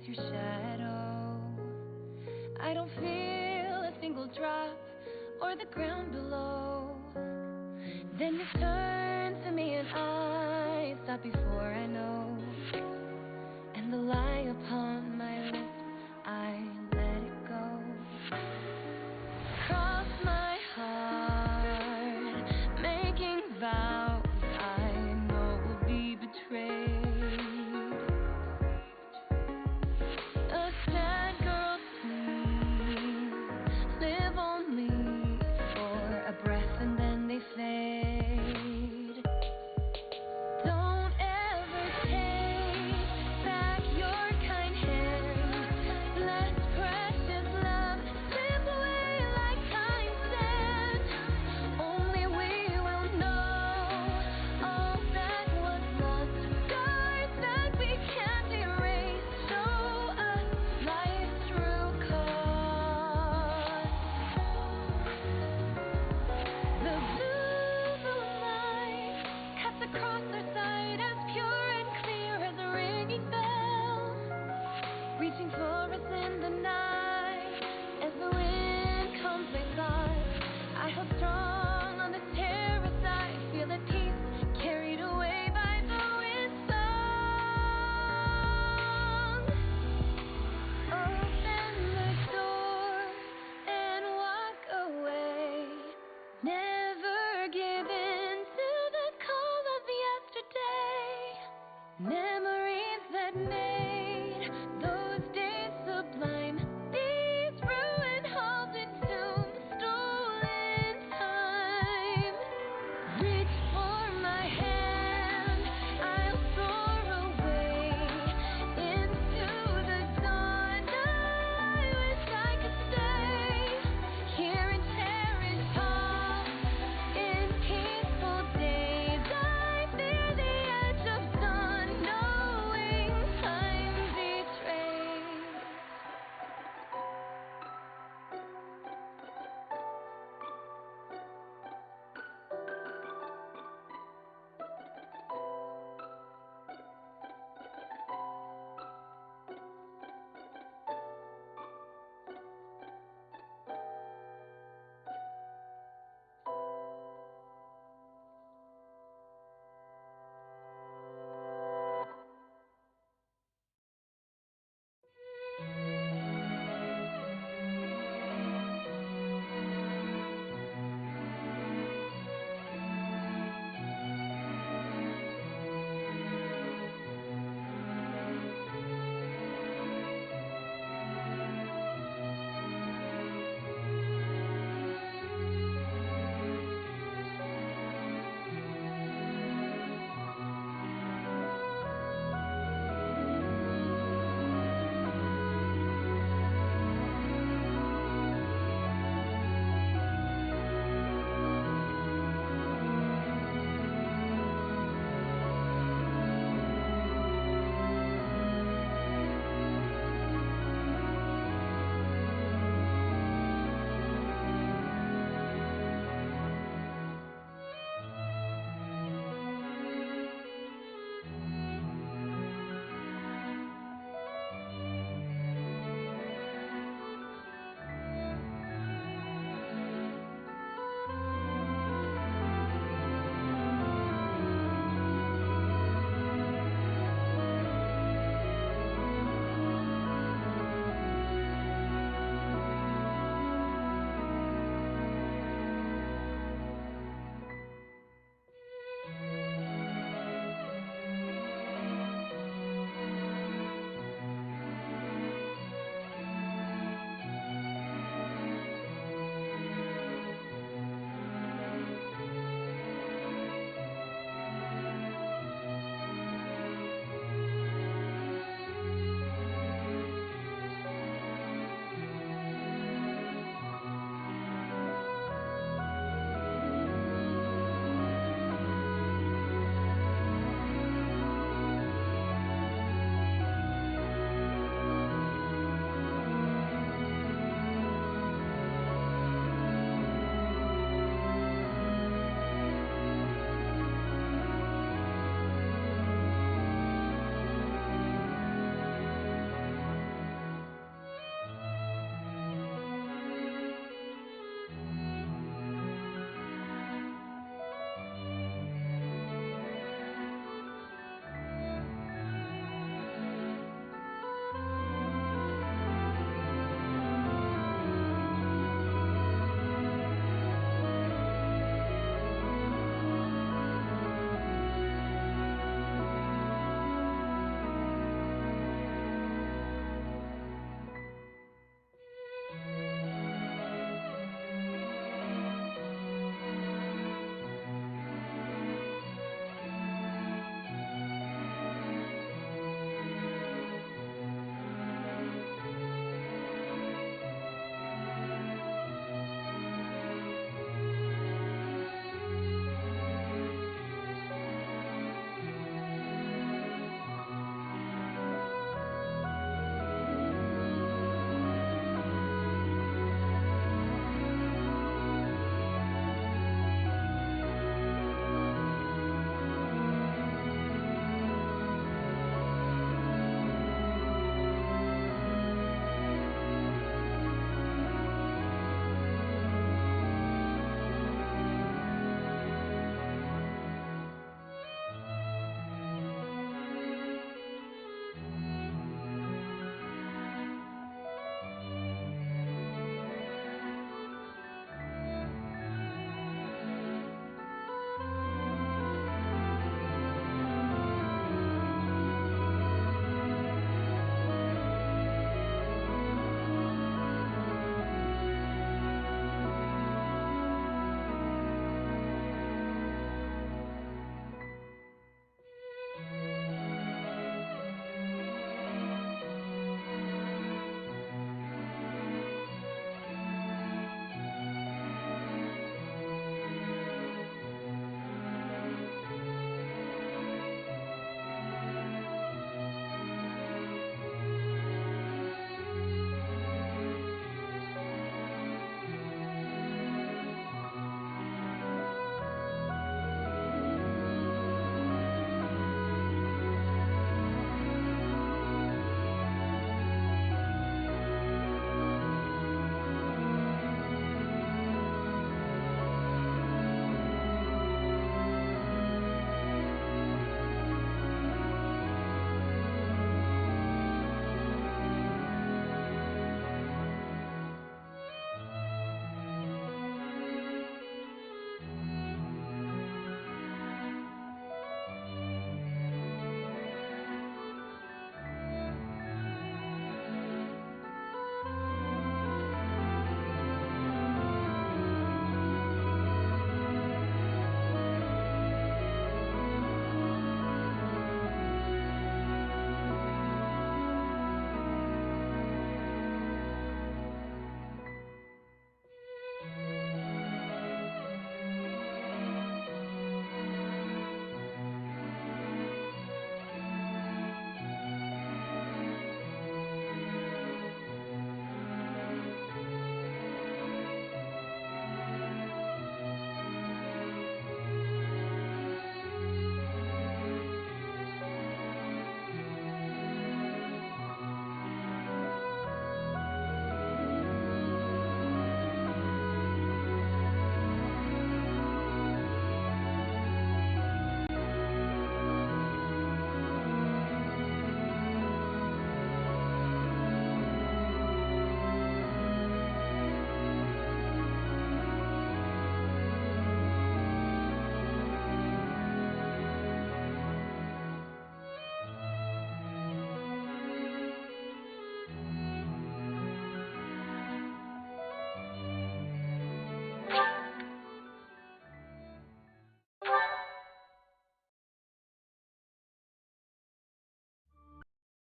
Speaker 9: is your shadow. I don't feel a single drop or the ground below. Then you turn to me and I stop before I know. And the lie upon my lips, I let it go. Cross my heart, making vows I know will be betrayed. A sad girl's dreams live only for a breath and then they fade. Don't ever take back your kind hands. Let precious love slip away like time sand. Only we will know all that was lost. Scars that we can't erase. Show us life's true cost. The blue moonlight cuts across our sight as pure and clear as a ringing bell, reaching for us in the night as the wind comes with us. I hold strong on this terrace. I feel at peace, carried away by the wind's song. Open the door and walk away. Never give in to the call of yesterday. Memories that make